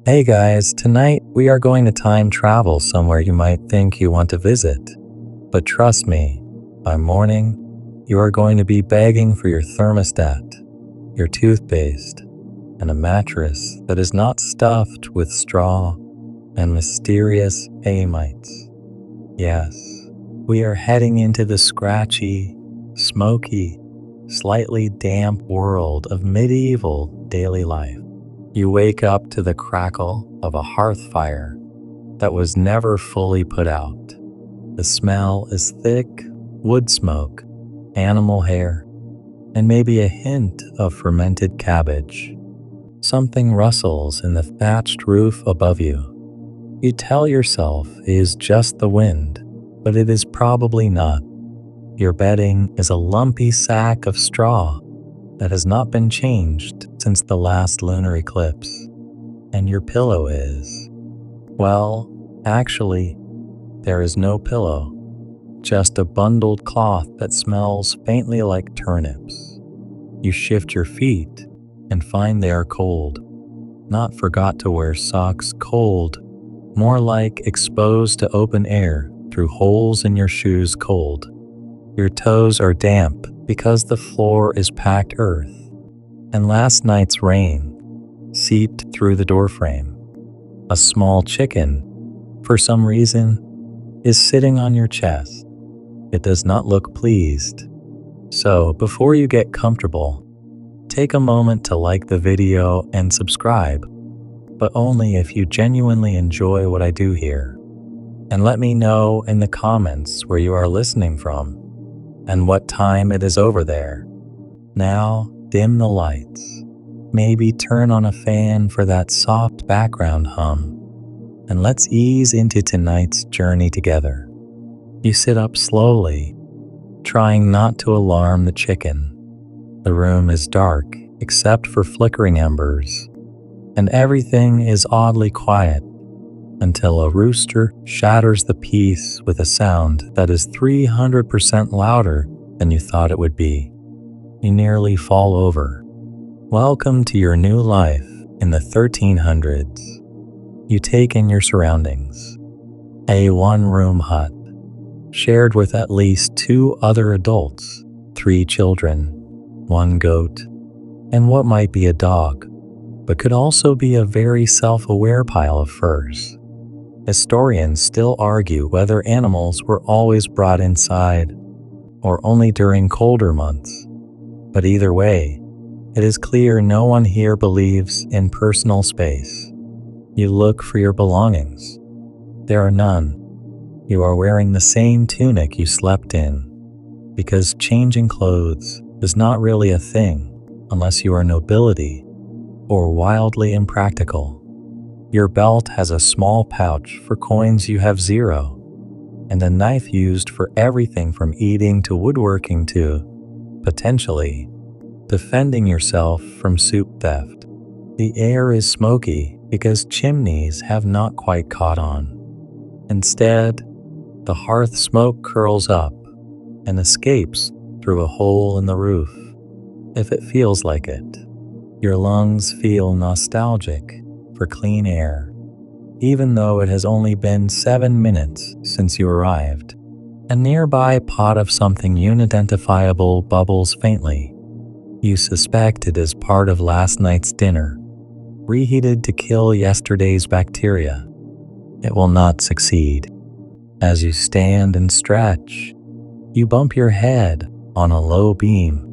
Hey guys, tonight we are going to time travel somewhere you might think you want to visit. But trust me, by morning, you are going to be begging for your thermostat, your toothpaste, and a mattress that is not stuffed with straw and mysterious mites. Yes, we are heading into the scratchy, smoky, slightly damp world of medieval daily life. You wake up to the crackle of a hearth fire that was never fully put out. The smell is thick wood smoke, animal hair, and maybe a hint of fermented cabbage. Something rustles in the thatched roof above you. You tell yourself it is just the wind, but it is probably not. Your bedding is a lumpy sack of straw that has not been changed since the last lunar eclipse. And your pillow is, well, actually, there is no pillow, just a bundled cloth that smells faintly like turnips. You shift your feet and find they are cold. Not forgot to wear socks cold, more like exposed to open air through holes in your shoes cold. Your toes are damp because the floor is packed earth, and last night's rain seeped through the doorframe. A small chicken, for some reason, is sitting on your chest. It does not look pleased. So, before you get comfortable, take a moment to like the video and subscribe, but only if you genuinely enjoy what I do here. And let me know in the comments where you are listening from and what time it is over there. Now, dim the lights. Maybe turn on a fan for that soft background hum. And let's ease into tonight's journey together. You sit up slowly, trying not to alarm the chicken. The room is dark except for flickering embers, and everything is oddly quiet until a rooster shatters the peace with a sound that is 300% louder than you thought it would be. You nearly fall over. Welcome to your new life in the 1300s. You take in your surroundings. A one-room hut, shared with at least 2 other adults, 3 children, 1 goat, and what might be a dog, but could also be a very self-aware pile of furs. Historians still argue whether animals were always brought inside or only during colder months. But either way, it is clear no one here believes in personal space. You look for your belongings. There are none. You are wearing the same tunic you slept in, because changing clothes is not really a thing unless you are nobility or wildly impractical. Your belt has a small pouch for coins you have 0, and a knife used for everything from eating to woodworking to, potentially, defending yourself from soup theft. The air is smoky because chimneys have not quite caught on. Instead, the hearth smoke curls up and escapes through a hole in the roof, if it feels like it. Your lungs feel nostalgic for clean air, even though it has only been 7 minutes since you arrived. A nearby pot of something unidentifiable bubbles faintly. You suspect it is part of last night's dinner, reheated to kill yesterday's bacteria. It will not succeed. As you stand and stretch, you bump your head on a low beam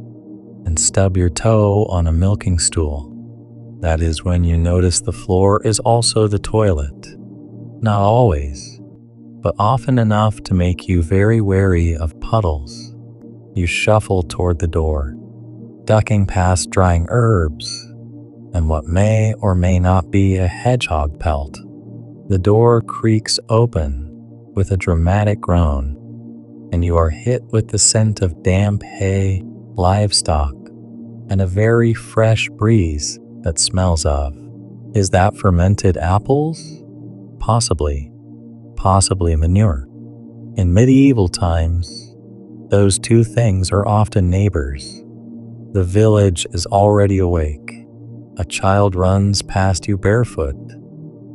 and stub your toe on a milking stool. That is when you notice the floor is also the toilet. Not always, but often enough to make you very wary of puddles. You shuffle toward the door, ducking past drying herbs and what may or may not be a hedgehog pelt. The door creaks open with a dramatic groan, and you are hit with the scent of damp hay, livestock, and a very fresh breeze that smells of. Is that fermented apples? Possibly manure. In medieval times, those 2 things are often neighbors. The village is already awake. A child runs past you barefoot,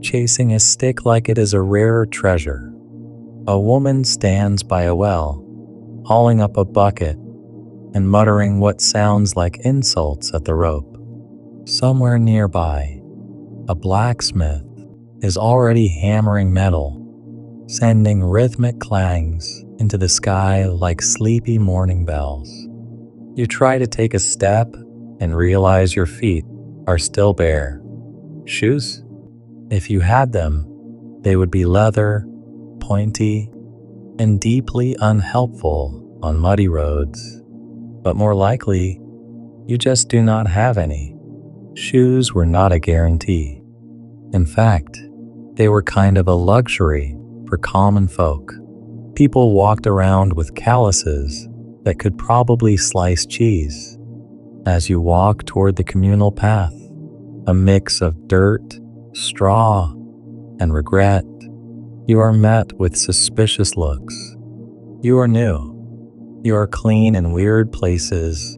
chasing a stick like it is a rare treasure. A woman stands by a well, hauling up a bucket and muttering what sounds like insults at the rope. Somewhere nearby, a blacksmith is already hammering metal, sending rhythmic clangs into the sky like sleepy morning bells. You try to take a step and realize your feet are still bare. Shoes? If you had them, they would be leather, pointy, and deeply unhelpful on muddy roads. But more likely, you just do not have any. Shoes were not a guarantee. In fact, they were kind of a luxury for common folk. People walked around with calluses that could probably slice cheese. As you walk toward the communal path, a mix of dirt, straw, and regret, you are met with suspicious looks. You are new. You are clean in weird places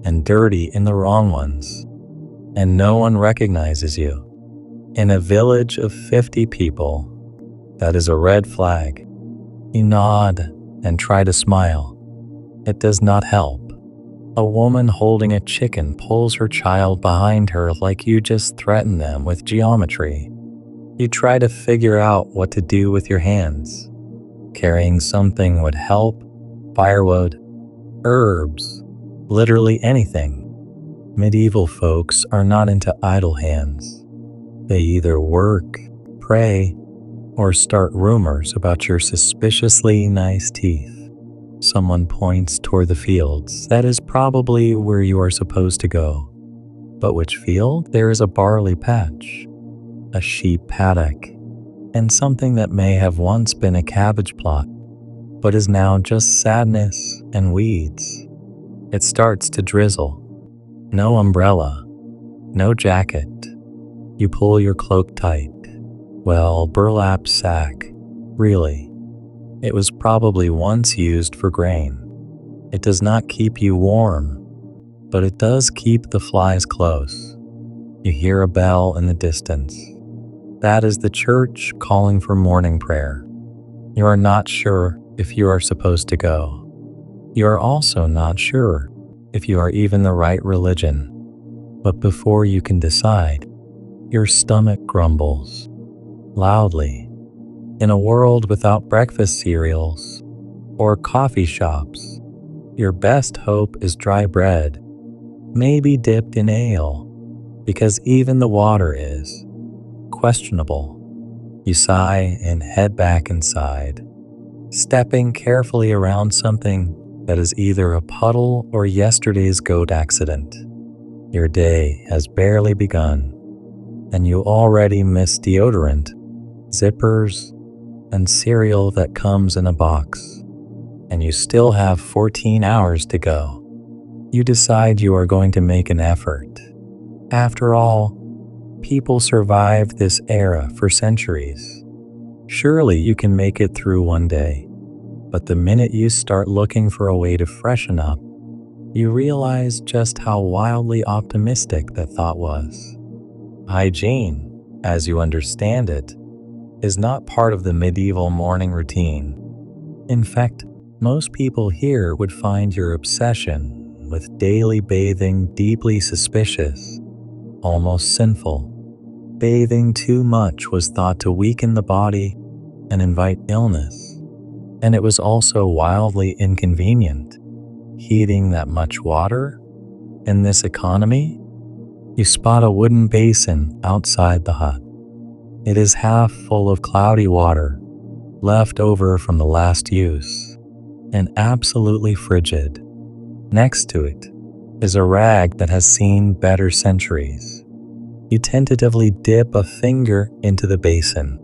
and dirty in the wrong ones, and no one recognizes you. In a village of 50 people, that is a red flag. You nod and try to smile. It does not help. A woman holding a chicken pulls her child behind her like you just threatened them with geometry. You try to figure out what to do with your hands. Carrying something would help. Firewood, herbs, literally anything. Medieval folks are not into idle hands. They either work, pray, or start rumors about your suspiciously nice teeth. Someone points toward the fields. That is probably where you are supposed to go. But which field? There is a barley patch, a sheep paddock, and something that may have once been a cabbage plot, but is now just sadness and weeds. It starts to drizzle. No umbrella, no jacket. You pull your cloak tight. Well, burlap sack, really. It was probably once used for grain. It does not keep you warm, but it does keep the flies close. You hear a bell in the distance. That is the church calling for morning prayer. You are not sure if you are supposed to go. You are also not sure if you are even the right religion. But before you can decide, your stomach grumbles loudly. In a world without breakfast cereals or coffee shops, your best hope is dry bread, maybe dipped in ale, because even the water is questionable. You sigh and head back inside, stepping carefully around something that is either a puddle or yesterday's goat accident. Your day has barely begun, and you already miss deodorant, zippers, and cereal that comes in a box, and you still have 14 hours to go. You decide you are going to make an effort. After all, people survived this era for centuries. Surely you can make it through one day. But the minute you start looking for a way to freshen up, you realize just how wildly optimistic that thought was. Hygiene, as you understand it, is not part of the medieval morning routine. In fact, most people here would find your obsession with daily bathing deeply suspicious, almost sinful. Bathing too much was thought to weaken the body and invite illness, and it was also wildly inconvenient. Heating that much water in this economy? You spot a wooden basin outside the hut. It is half full of cloudy water, left over from the last use, and absolutely frigid. Next to it is a rag that has seen better centuries. You tentatively dip a finger into the basin.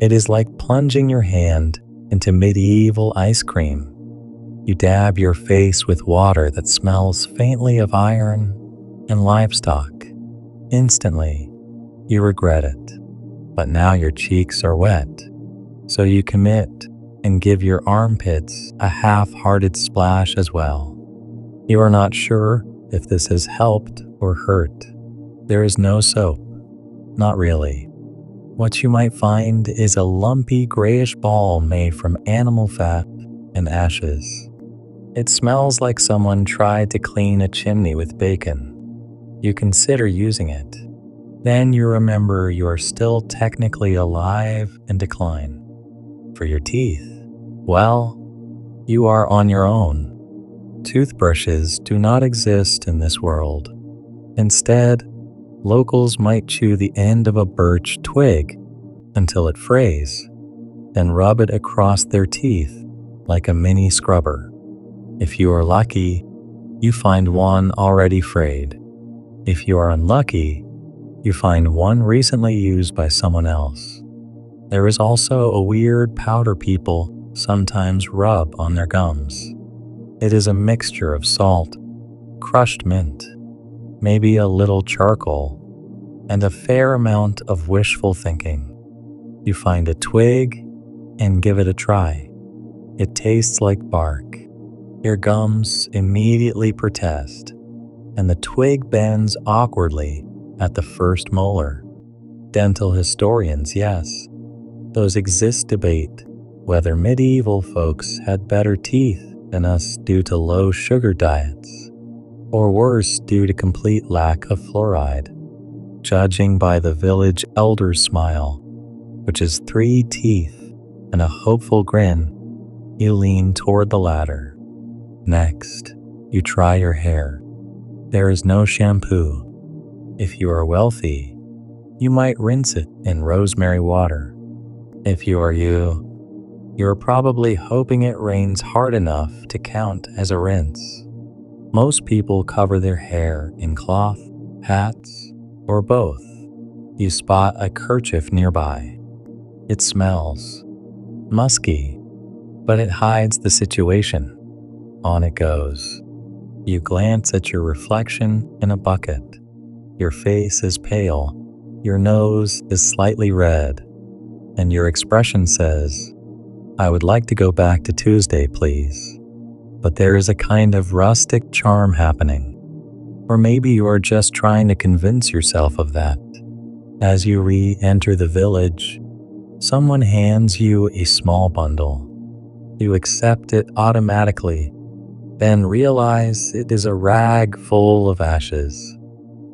It is like plunging your hand into medieval ice cream. You dab your face with water that smells faintly of iron and livestock. Instantly, you regret it. But now your cheeks are wet, so you commit and give your armpits a half-hearted splash as well. You are not sure if this has helped or hurt. There is no soap. Not really. What you might find is a lumpy grayish ball made from animal fat and ashes. It smells like someone tried to clean a chimney with bacon. You consider using it. Then you remember you are still technically alive and decline. For your teeth, well, you are on your own. Toothbrushes do not exist in this world. Instead, locals might chew the end of a birch twig until it frays, then rub it across their teeth like a mini scrubber. If you are lucky, you find one already frayed. If you are unlucky, you find one recently used by someone else. There is also a weird powder people sometimes rub on their gums. It is a mixture of salt, crushed mint, maybe a little charcoal, and a fair amount of wishful thinking. You find a twig and give it a try. It tastes like bark. Your gums immediately protest, and the twig bends awkwardly at the first molar. Dental historians, yes, those exist, debate whether medieval folks had better teeth than us due to low sugar diets, or worse due to complete lack of fluoride. Judging by the village elder's smile, which is 3 teeth and a hopeful grin, you lean toward the latter. Next, you try your hair. There is no shampoo. If you are wealthy, you might rinse it in rosemary water. If you are you're probably hoping it rains hard enough to count as a rinse. Most people cover their hair in cloth, hats, or both. You spot a kerchief nearby. It smells musky, but it hides the situation. On it goes. You glance at your reflection in a bucket. Your face is pale, your nose is slightly red, and your expression says, "I would like to go back to Tuesday, please." But there is a kind of rustic charm happening. Or maybe you are just trying to convince yourself of that. As you re-enter the village, someone hands you a small bundle. You accept it automatically, then realize it is a rag full of ashes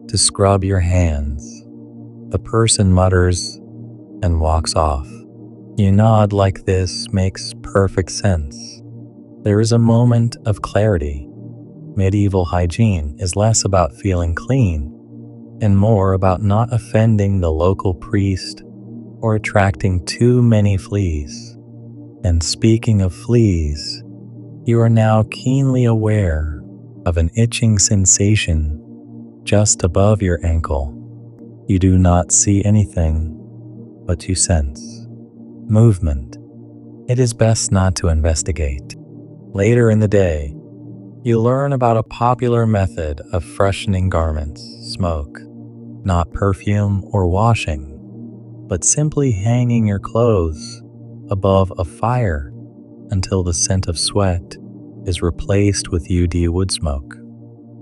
to scrub your hands. The person mutters and walks off. You nod like this makes perfect sense. There is a moment of clarity. Medieval hygiene is less about feeling clean and more about not offending the local priest or attracting too many fleas. And speaking of fleas, you are now keenly aware of an itching sensation just above your ankle. You do not see anything, but you sense movement. It is best not to investigate. Later in the day, you learn about a popular method of freshening garments: smoke. Not perfume or washing, but simply hanging your clothes above a fire until the scent of sweat is replaced with UD wood smoke.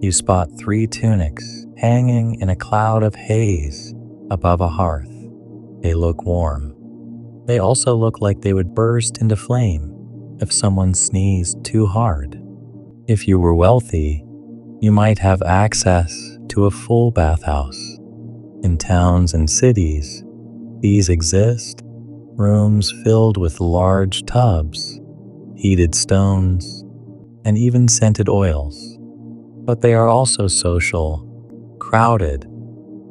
You spot 3 tunics hanging in a cloud of haze above a hearth. They look warm. They also look like they would burst into flame if someone sneezed too hard. If you were wealthy, you might have access to a full bathhouse. In towns and cities, these exist, rooms filled with large tubs, heated stones, and even scented oils. But they are also social, crowded,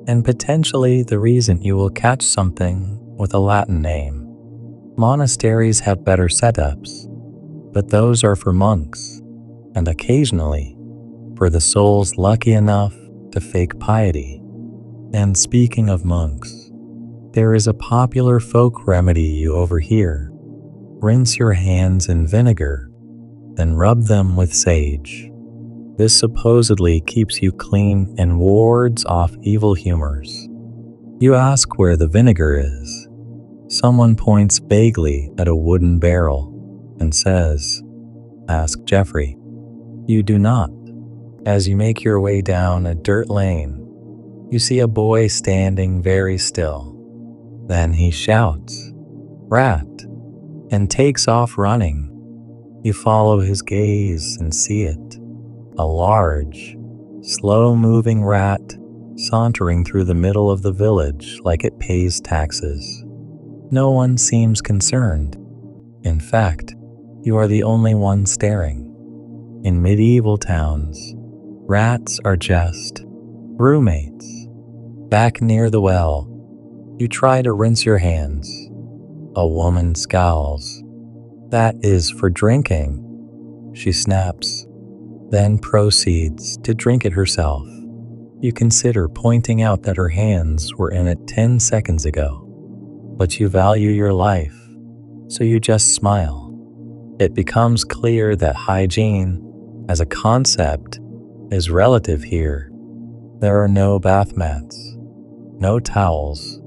and potentially the reason you will catch something with a Latin name. Monasteries have better setups, but those are for monks, and occasionally for the souls lucky enough to fake piety. And speaking of monks, there is a popular folk remedy you overhear. Rinse your hands in vinegar, then rub them with sage. This supposedly keeps you clean and wards off evil humors. You ask where the vinegar is. Someone points vaguely at a wooden barrel and says, "Ask Jeffrey." You do not. As you make your way down a dirt lane, you see a boy standing very still. Then he shouts, "Rat," and takes off running. You follow his gaze and see it. A large, slow-moving rat sauntering through the middle of the village like it pays taxes. No one seems concerned. In fact, you are the only one staring. In medieval towns, rats are just roommates. Back near the well, you try to rinse your hands. A woman scowls. "That is for drinking," she snaps, then proceeds to drink it herself. You consider pointing out that her hands were in it 10 seconds ago, but you value your life, so you just smile. It becomes clear that hygiene, as a concept, is relative here. There are no bath mats, no towels,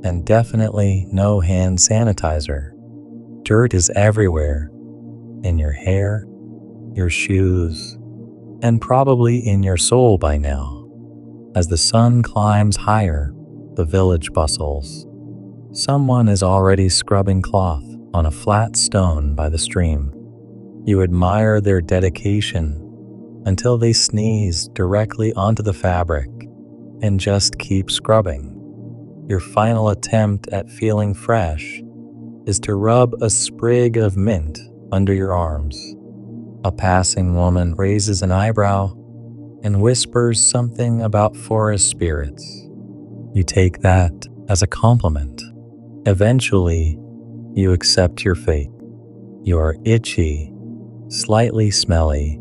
and definitely no hand sanitizer. Dirt is everywhere, in your hair, your shoes, and probably in your soul by now. As the sun climbs higher, the village bustles. Someone is already scrubbing cloth on a flat stone by the stream. You admire their dedication until they sneeze directly onto the fabric and just keep scrubbing. Your final attempt at feeling fresh is to rub a sprig of mint under your arms. A passing woman raises an eyebrow and whispers something about forest spirits. You take that as a compliment. Eventually, you accept your fate. You are itchy, slightly smelly,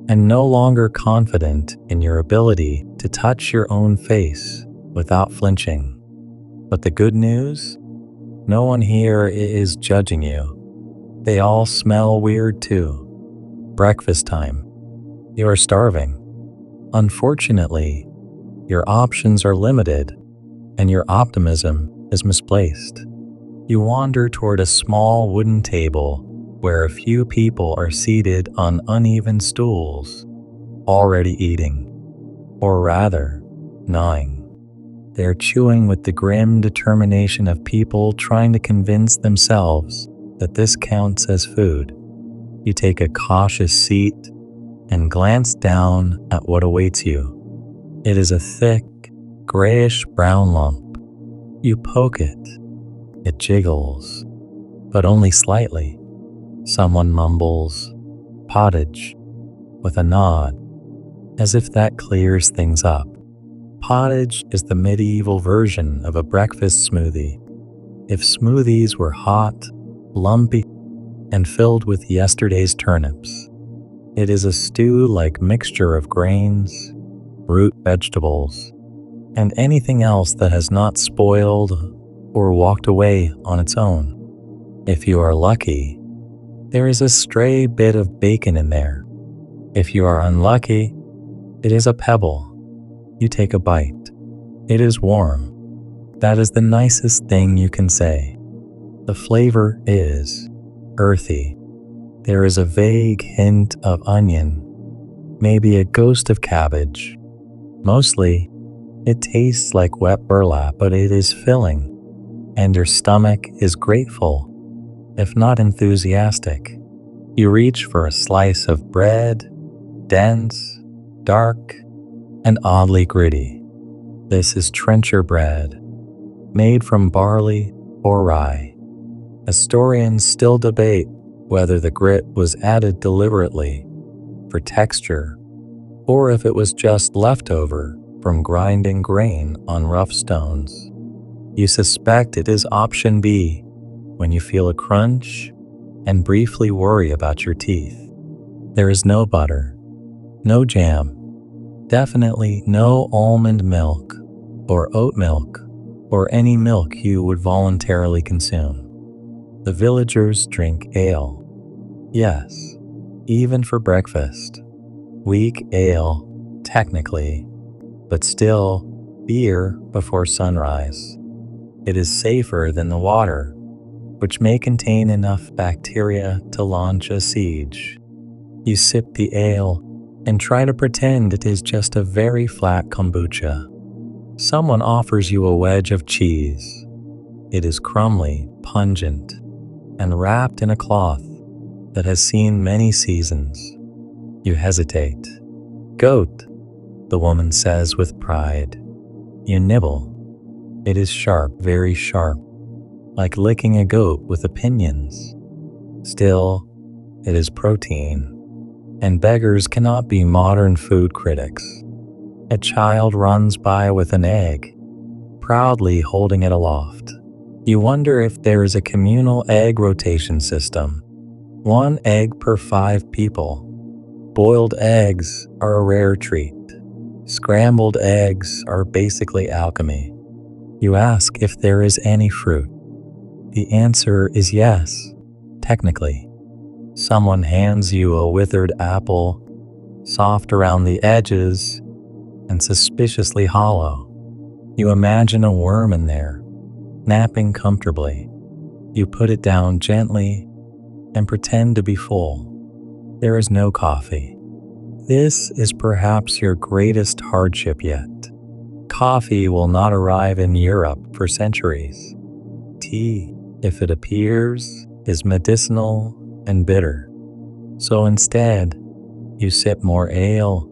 and no longer confident in your ability to touch your own face without flinching. But the good news? No one here is judging you. They all smell weird too. Breakfast time. You are starving. Unfortunately, your options are limited, and your optimism is misplaced. You wander toward a small wooden table where a few people are seated on uneven stools, already eating, or rather, gnawing. They are chewing with the grim determination of people trying to convince themselves that this counts as food. You take a cautious seat and glance down at what awaits you. It is a thick, grayish-brown lump. You poke it. It jiggles, but only slightly. Someone mumbles, "Pottage," with a nod, as if that clears things up. Pottage is the medieval version of a breakfast smoothie. If smoothies were hot, lumpy, and filled with yesterday's turnips. It is a stew-like mixture of grains, root vegetables, and anything else that has not spoiled or walked away on its own. If you are lucky, there is a stray bit of bacon in there. If you are unlucky, it is a pebble. You take a bite. It is warm. That is the nicest thing you can say. The flavor is earthy. There is a vague hint of onion, maybe a ghost of cabbage. Mostly, it tastes like wet burlap, but it is filling, and your stomach is grateful, if not enthusiastic. You reach for a slice of bread, dense, dark, and oddly gritty. This is trencher bread, made from barley or rye. Historians still debate whether the grit was added deliberately for texture, or if it was just leftover from grinding grain on rough stones. You suspect it is option B when you feel a crunch and briefly worry about your teeth. There is no butter, no jam, definitely no almond milk or oat milk or any milk you would voluntarily consume. The villagers drink ale. Yes, even for breakfast. Weak ale, technically, but still beer before sunrise. It is safer than the water, which may contain enough bacteria to launch a siege. You sip the ale and try to pretend it is just a very flat kombucha. Someone offers you a wedge of cheese. It is crumbly, pungent, and wrapped in a cloth that has seen many seasons. You hesitate. Goat, the woman says with pride. You nibble. It is sharp, very sharp, like licking a goat with opinions. Still, it is protein, and beggars cannot be modern food critics. A child runs by with an egg, proudly holding it aloft. You wonder if there is a communal egg rotation system. 1 egg per 5 people. Boiled eggs are a rare treat. Scrambled eggs are basically alchemy. You ask if there is any fruit. The answer is yes, technically. Someone hands you a withered apple, soft around the edges and suspiciously hollow. You imagine a worm in there, napping comfortably. You put it down gently and pretend to be full. There is no coffee. This is perhaps your greatest hardship yet. Coffee will not arrive in Europe for centuries. Tea, if it appears, is medicinal and bitter. So instead, you sip more ale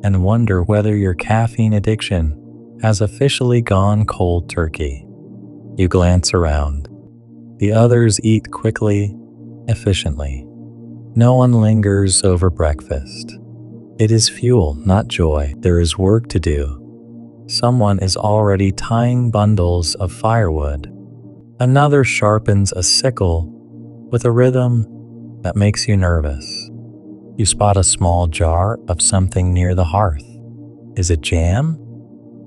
and wonder whether your caffeine addiction has officially gone cold turkey. You glance around. The others eat quickly, efficiently. No one lingers over breakfast. It is fuel, not joy. There is work to do. Someone is already tying bundles of firewood. Another sharpens a sickle with a rhythm that makes you nervous. You spot a small jar of something near the hearth. Is it jam?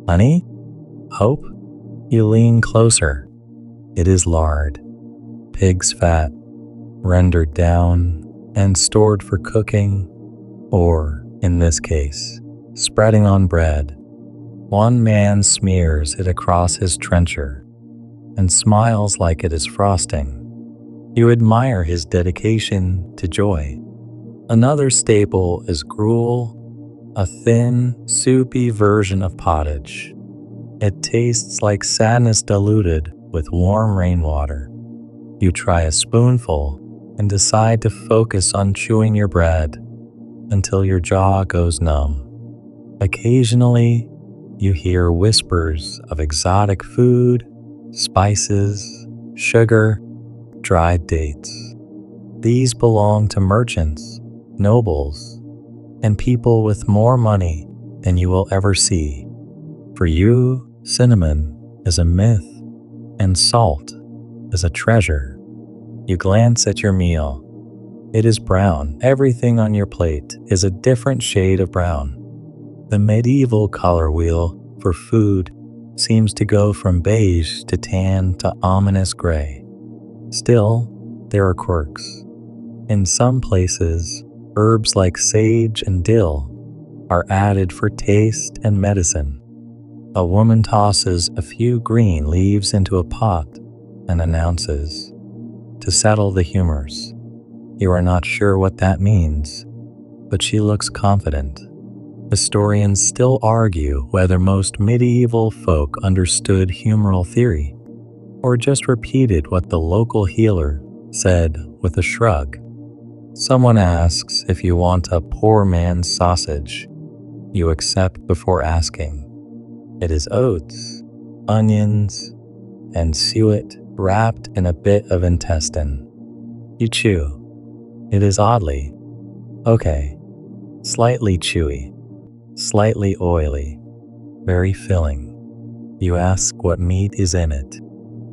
Honey? Hope? You lean closer. It is lard. Pig's fat, rendered down and stored for cooking, or, in this case, spreading on bread. One man smears it across his trencher and smiles like it is frosting. You admire his dedication to joy. Another staple is gruel, a thin, soupy version of pottage. It tastes like sadness diluted with warm rainwater. You try a spoonful and decide to focus on chewing your bread until your jaw goes numb. Occasionally, you hear whispers of exotic food, spices, sugar, dried dates. These belong to merchants, nobles, and people with more money than you will ever see. For you, cinnamon is a myth, and salt is a treasure. You glance at your meal. It is brown. Everything on your plate is a different shade of brown. The medieval color wheel for food seems to go from beige to tan to ominous gray. Still, there are quirks. In some places, herbs like sage and dill are added for taste and medicine. A woman tosses a few green leaves into a pot and announces, "To settle the humors." You are not sure what that means, but she looks confident. Historians still argue whether most medieval folk understood humoral theory, or just repeated what the local healer said with a shrug. Someone asks if you want a poor man's sausage. You accept before asking. It is oats, onions, and suet wrapped in a bit of intestine. You chew. It is oddly, okay, slightly chewy, slightly oily, very filling. You ask what meat is in it.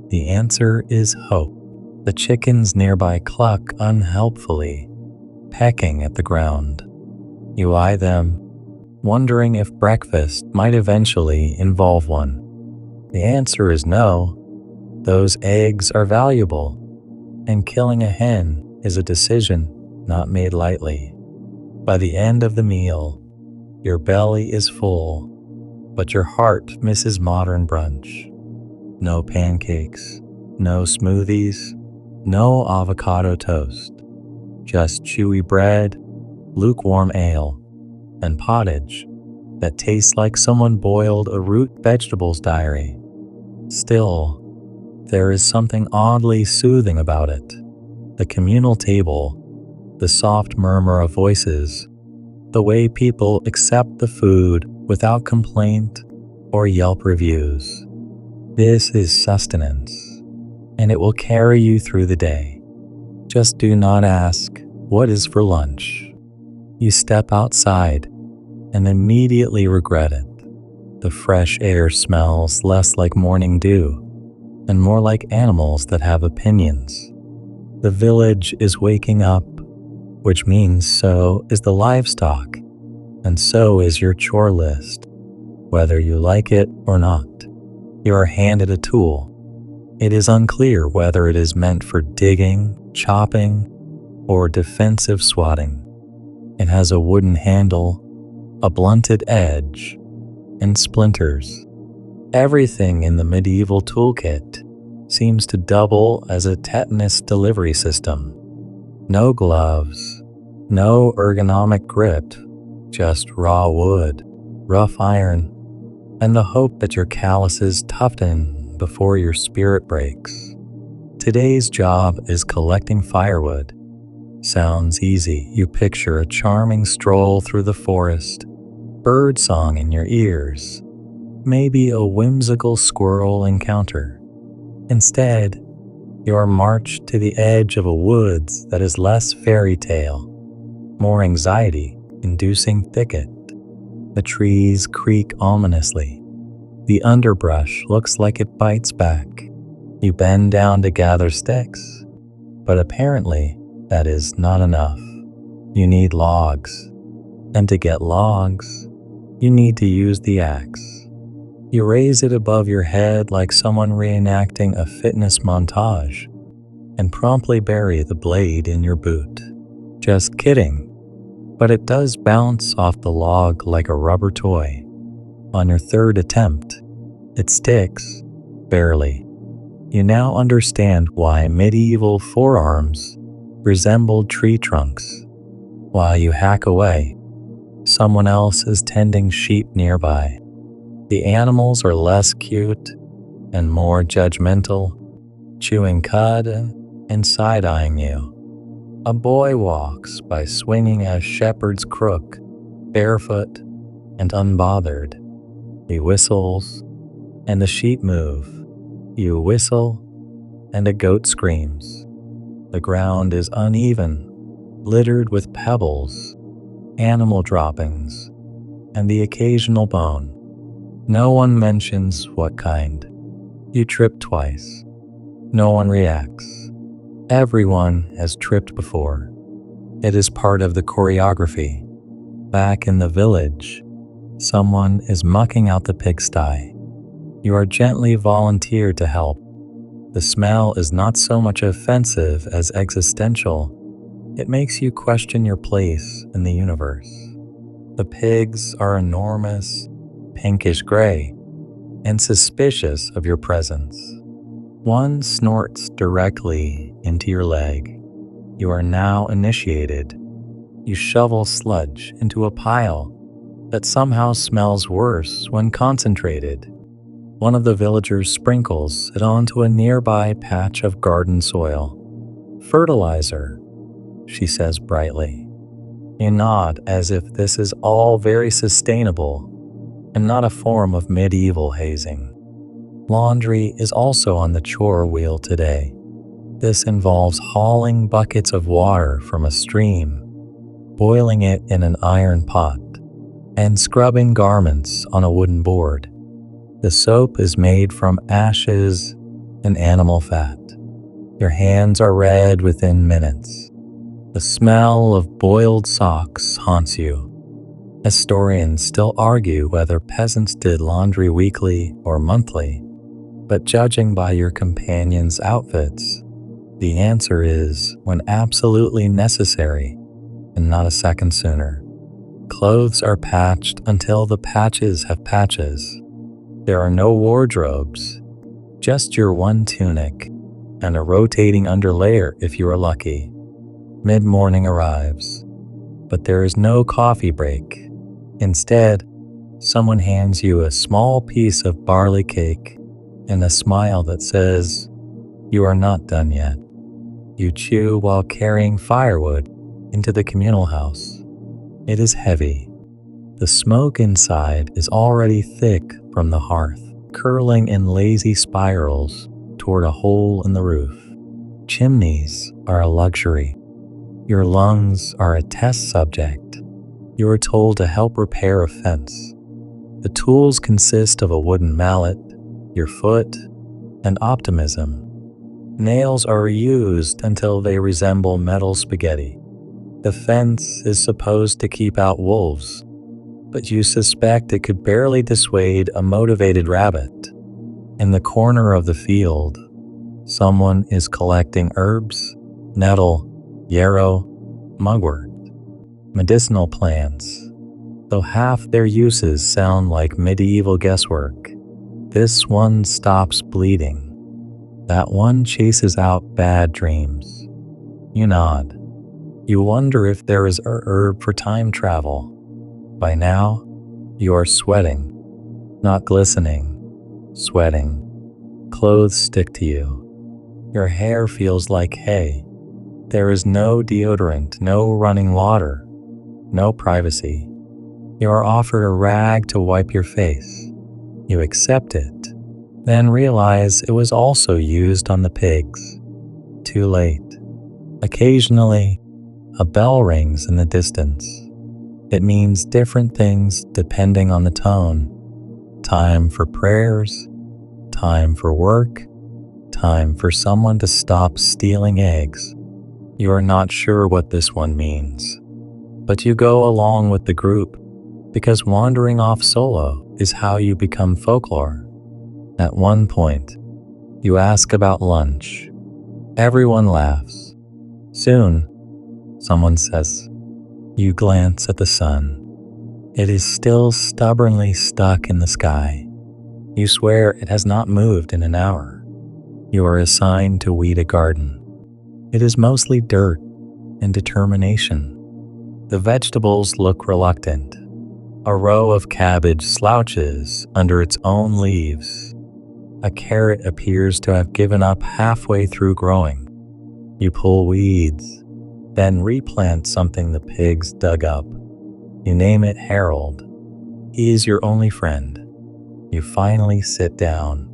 The answer is hope. The chickens nearby cluck unhelpfully, pecking at the ground. You eye them, wondering if breakfast might eventually involve one. The answer is no. Those eggs are valuable, and killing a hen is a decision not made lightly. By the end of the meal, your belly is full, but your heart misses modern brunch. No pancakes, no smoothies, no avocado toast, just chewy bread, lukewarm ale, and pottage that tastes like someone boiled a root vegetables diary. Still, There is something oddly soothing about it. The communal table, the soft murmur of voices, the way people accept the food without complaint or Yelp reviews. This is sustenance, and it will carry you through the day. Just do not ask, "What is for lunch?" You step outside and immediately regret it. The fresh air smells less like morning dew and more like animals that have opinions. The village is waking up, which means so is the livestock, and so is your chore list, whether you like it or not. You are handed a tool. It is unclear whether it is meant for digging, chopping, or defensive swatting. It has a wooden handle, a blunted edge, and splinters. Everything in the medieval toolkit seems to double as a tetanus delivery system. No gloves, no ergonomic grip, just raw wood, rough iron, and the hope that your calluses toughen before your spirit breaks. Today's job is collecting firewood. Sounds easy. You picture a charming stroll through the forest, birdsong in your ears, maybe a whimsical squirrel encounter. Instead, you are marched to the edge of a woods that is less fairy tale, more anxiety-inducing thicket. The trees creak ominously. The underbrush looks like it bites back. You bend down to gather sticks, but apparently that is not enough. You need logs, and to get logs, you need to use the axe. You raise it above your head like someone reenacting a fitness montage, and promptly bury the blade in your boot. Just kidding, but it does bounce off the log like a rubber toy. On your third attempt, it sticks, barely. You now understand why medieval forearms resembled tree trunks. While you hack away, someone else is tending sheep nearby. The animals are less cute and more judgmental, chewing cud and side-eyeing you. A boy walks by swinging a shepherd's crook, barefoot and unbothered. He whistles, and the sheep move. You whistle, and a goat screams. The ground is uneven, littered with pebbles, animal droppings, and the occasional bone. No one mentions what kind. You trip twice. No one reacts. Everyone has tripped before. It is part of the choreography. Back in the village, someone is mucking out the pigsty. You are gently volunteered to help. The smell is not so much offensive as existential. It makes you question your place in the universe. The pigs are enormous, pinkish gray, and suspicious of your presence. One snorts directly into your leg. You are now initiated. You shovel sludge into a pile that somehow smells worse when concentrated. One of the villagers sprinkles it onto a nearby patch of garden soil. "Fertilizer," she says brightly. You nod as if this is all very sustainable and not a form of medieval hazing. Laundry is also on the chore wheel today. This involves hauling buckets of water from a stream, boiling it in an iron pot, and scrubbing garments on a wooden board. The soap is made from ashes and animal fat. Your hands are red within minutes. The smell of boiled socks haunts you. Historians still argue whether peasants did laundry weekly or monthly, but judging by your companions' outfits, the answer is when absolutely necessary and not a second sooner. Clothes are patched until the patches have patches. There are no wardrobes, just your one tunic and a rotating underlayer if you are lucky. Mid-morning arrives, but there is no coffee break. Instead, someone hands you a small piece of barley cake and a smile that says, You are not done yet. You chew while carrying firewood into the communal house. It is heavy. The smoke inside is already thick from the hearth, curling in lazy spirals toward a hole in the roof. Chimneys are a luxury. Your lungs are a test subject. You are told to help repair a fence. The tools consist of a wooden mallet, your foot, and optimism. Nails are reused until they resemble metal spaghetti. The fence is supposed to keep out wolves, but you suspect it could barely dissuade a motivated rabbit. In the corner of the field, someone is collecting herbs, nettle, yarrow, mugwort, medicinal plants, though half their uses sound like medieval guesswork. This one stops bleeding. That one chases out bad dreams. You nod. You wonder if there is a herb for time travel. By now, you are sweating, not glistening, sweating. Clothes stick to you. Your hair feels like hay. There is no deodorant, no running water, no privacy. You are offered a rag to wipe your face. You accept it, then realize it was also used on the pigs. Too late. Occasionally, a bell rings in the distance. It means different things depending on the tone. Time for prayers, time for work, time for someone to stop stealing eggs. You are not sure what this one means, but you go along with the group because wandering off solo is how you become folklore. At one point, you ask about lunch. Everyone laughs. Soon, someone says, you glance at the sun. It is still stubbornly stuck in the sky. You swear it has not moved in an hour. You are assigned to weed a garden. It is mostly dirt and determination. The vegetables look reluctant. A row of cabbage slouches under its own leaves. A carrot appears to have given up halfway through growing. You pull weeds, then replant something the pigs dug up. You name it Harold. He is your only friend. You finally sit down.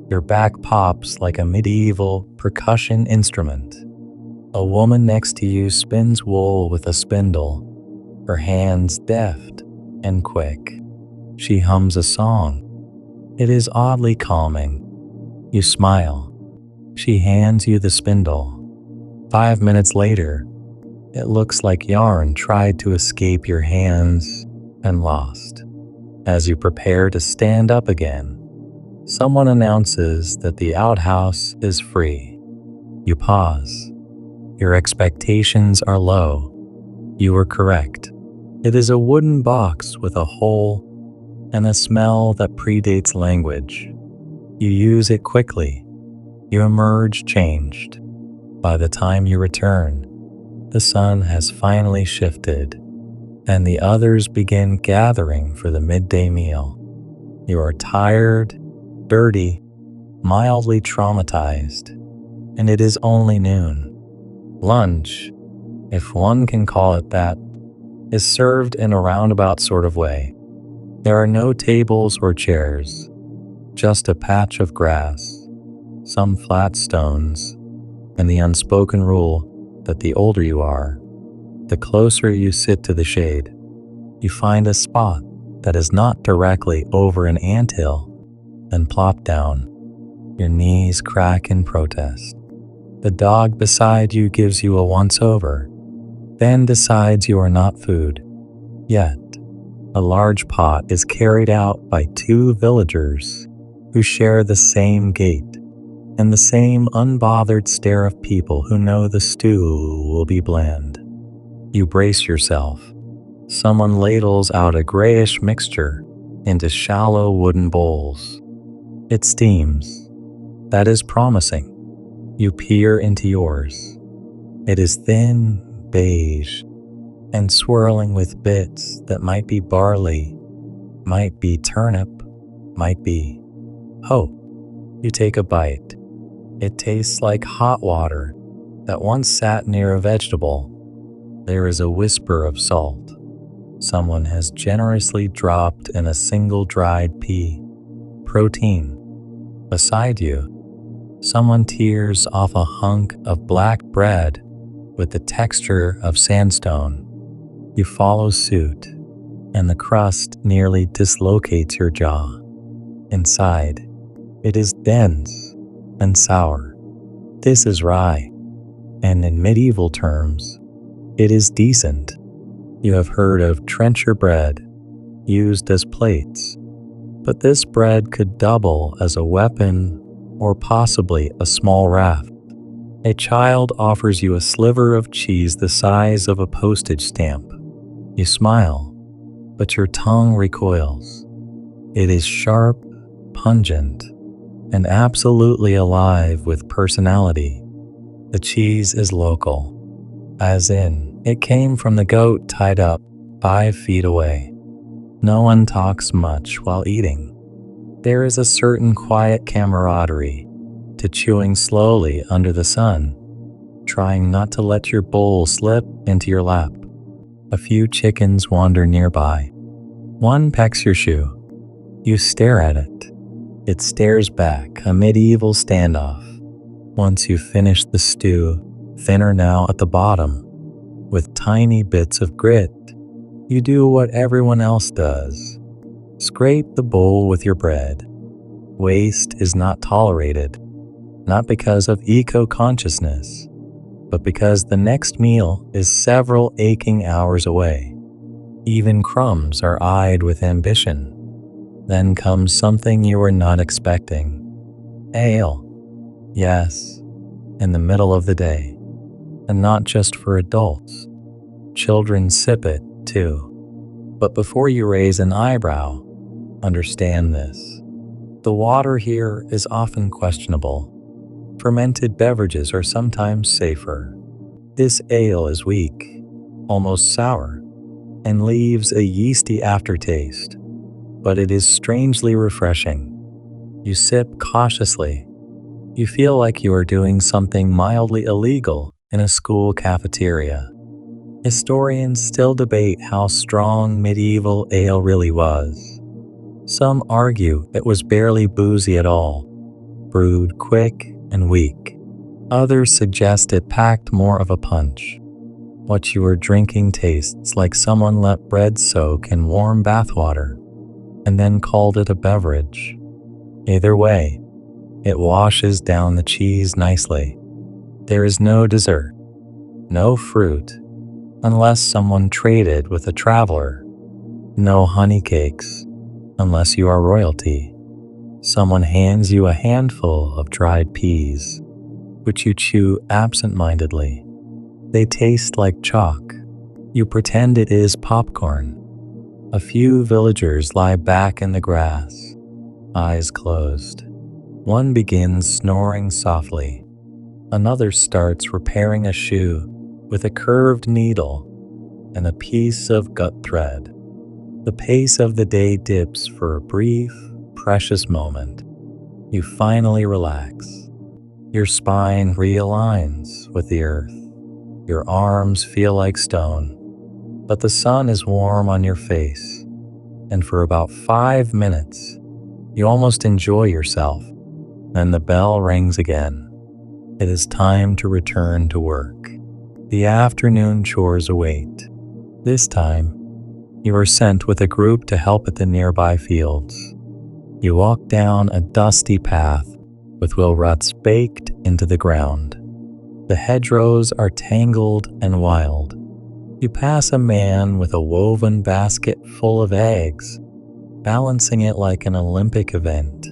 Your back pops like a medieval percussion instrument. A woman next to you spins wool with a spindle, her hands deft and quick. She hums a song. It is oddly calming. You smile. She hands you the spindle. 5 minutes later, it looks like yarn tried to escape your hands and lost. As you prepare to stand up again, someone announces that the outhouse is free. You pause. Your expectations are low. You were correct. It is a wooden box with a hole and a smell that predates language. You use it quickly. You emerge changed. By the time you return, the sun has finally shifted, and the others begin gathering for the midday meal. You are tired, dirty, mildly traumatized, and it is only noon. Lunch, if one can call it that, is served in a roundabout sort of way. There are no tables or chairs, just a patch of grass, some flat stones, and the unspoken rule that the older you are, the closer you sit to the shade. You find a spot that is not directly over an anthill, then plop down. Your knees crack in protest. The dog beside you gives you a once-over, then decides you are not food. Yet, a large pot is carried out by 2 villagers who share the same gait and the same unbothered stare of people who know the stew will be bland. You brace yourself. Someone ladles out a grayish mixture into shallow wooden bowls. It steams. That is promising. You peer into yours. It is thin, beige, and swirling with bits that might be barley, might be turnip, might be hope. You take a bite. It tastes like hot water that once sat near a vegetable. There is a whisper of salt. Someone has generously dropped in a single dried pea. Protein. Beside you, someone tears off a hunk of black bread with the texture of sandstone. You follow suit, and the crust nearly dislocates your jaw. Inside, it is dense and sour. This is rye, and in medieval terms, it is decent. You have heard of trencher bread, used as plates, but this bread could double as a weapon or possibly a small raft. A child offers you a sliver of cheese the size of a postage stamp. You smile, but your tongue recoils. It is sharp, pungent, and absolutely alive with personality. The cheese is local, as in, it came from the goat tied up 5 feet away. No one talks much while eating. There is a certain quiet camaraderie to chewing slowly under the sun, trying not to let your bowl slip into your lap. A few chickens wander nearby. One pecks your shoe. You stare at it. It stares back, a medieval standoff. Once you finish the stew, thinner now at the bottom, with tiny bits of grit, you do what everyone else does. Scrape the bowl with your bread. Waste is not tolerated, not because of eco-consciousness, but because the next meal is several aching hours away. Even crumbs are eyed with ambition. Then comes something you were not expecting. Ale. Yes, in the middle of the day. And not just for adults. Children sip it, too. But before you raise an eyebrow, understand this. The water here is often questionable. Fermented beverages are sometimes safer. This ale is weak, almost sour, and leaves a yeasty aftertaste, but it is strangely refreshing. You sip cautiously. You feel like you are doing something mildly illegal in a school cafeteria. Historians still debate how strong medieval ale really was. Some argue it was barely boozy at all, brewed quick and weak. Others suggest it packed more of a punch. What you are drinking tastes like someone let bread soak in warm bathwater and then called it a beverage. Either way, it washes down the cheese nicely. There is no dessert, no fruit, unless someone traded with a traveler. No honey cakes, unless you are royalty. Someone hands you a handful of dried peas, which you chew absent-mindedly. They taste like chalk. You pretend it is popcorn. A few villagers lie back in the grass, eyes closed. One begins snoring softly. Another starts repairing a shoe with a curved needle and a piece of gut thread. The pace of the day dips for a brief, precious moment. You finally relax. Your spine realigns with the earth. Your arms feel like stone, but the sun is warm on your face, and for about 5 minutes, you almost enjoy yourself. Then the bell rings again. It is time to return to work. The afternoon chores await. This time, you are sent with a group to help at the nearby fields. You walk down a dusty path with wheel ruts baked into the ground. The hedgerows are tangled and wild. You pass a man with a woven basket full of eggs, balancing it like an Olympic event.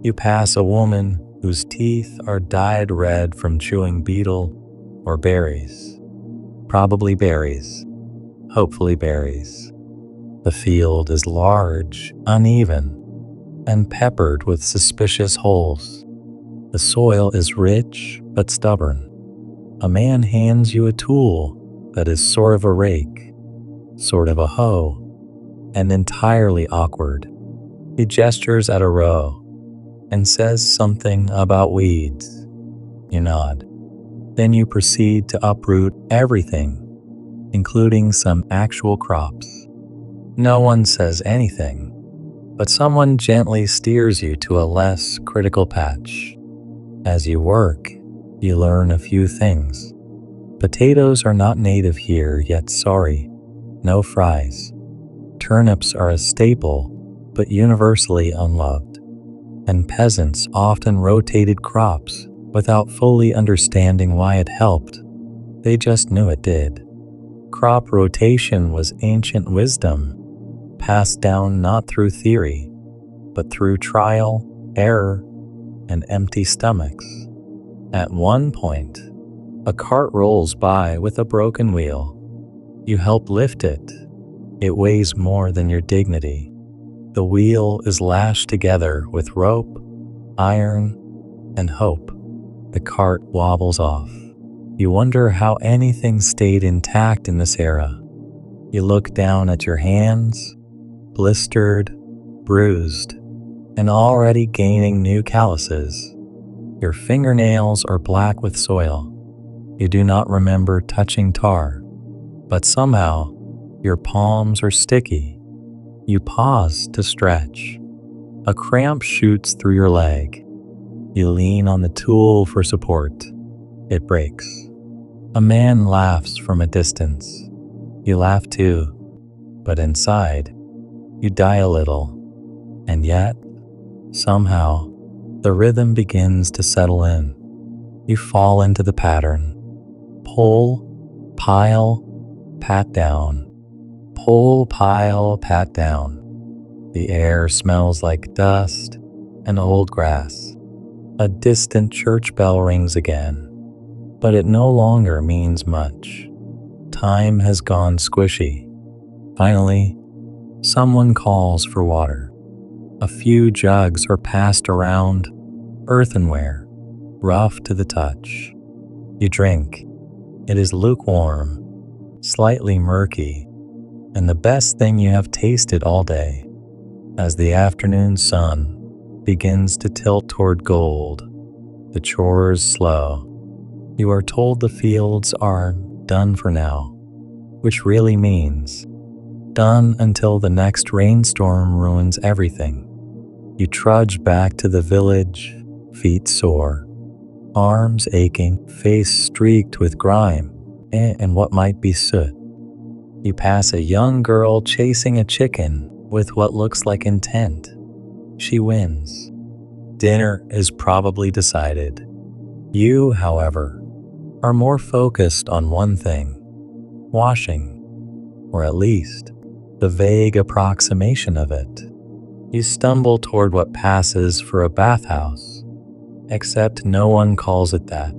You pass a woman whose teeth are dyed red from chewing beetle or berries. Probably berries. Hopefully berries. The field is large, uneven, and peppered with suspicious holes. The soil is rich but stubborn. A man hands you a tool that is sort of a rake, sort of a hoe, and entirely awkward. He gestures at a row and says something about weeds. You nod. Then you proceed to uproot everything, including some actual crops. No one says anything, but someone gently steers you to a less critical patch. As you work, you learn a few things. Potatoes are not native here, yet sorry, no fries. Turnips are a staple, but universally unloved. And peasants often rotated crops without fully understanding why it helped. They just knew it did. Crop rotation was ancient wisdom, passed down not through theory, but through trial, error, and empty stomachs. At one point, a cart rolls by with a broken wheel. You help lift it. It weighs more than your dignity. The wheel is lashed together with rope, iron, and hope. The cart wobbles off. You wonder how anything stayed intact in this era. You look down at your hands, blistered, bruised, and already gaining new calluses. Your fingernails are black with soil. You do not remember touching tar, but somehow your palms are sticky. You pause to stretch. A cramp shoots through your leg. You lean on the tool for support. It breaks. A man laughs from a distance. You laugh too, but inside, you die a little. And yet, somehow, the rhythm begins to settle in. You fall into the pattern. Pull, pile, pat down. Pull, pile, pat down. The air smells like dust and old grass. A distant church bell rings again, but it no longer means much. Time has gone squishy. Finally, someone calls for water. A few jugs are passed around, earthenware, rough to the touch. You drink. It is lukewarm, slightly murky, and the best thing you have tasted all day. As the afternoon sun begins to tilt toward gold, the chores slow. You are told the fields are done for now, which really means done until the next rainstorm ruins everything. You trudge back to the village, feet sore, arms aching, face streaked with grime and what might be soot. You pass a young girl chasing a chicken with what looks like intent. She wins. Dinner is probably decided. You, however, are more focused on one thing: washing, or at least the vague approximation of it. You stumble toward what passes for a bathhouse, except no one calls it that.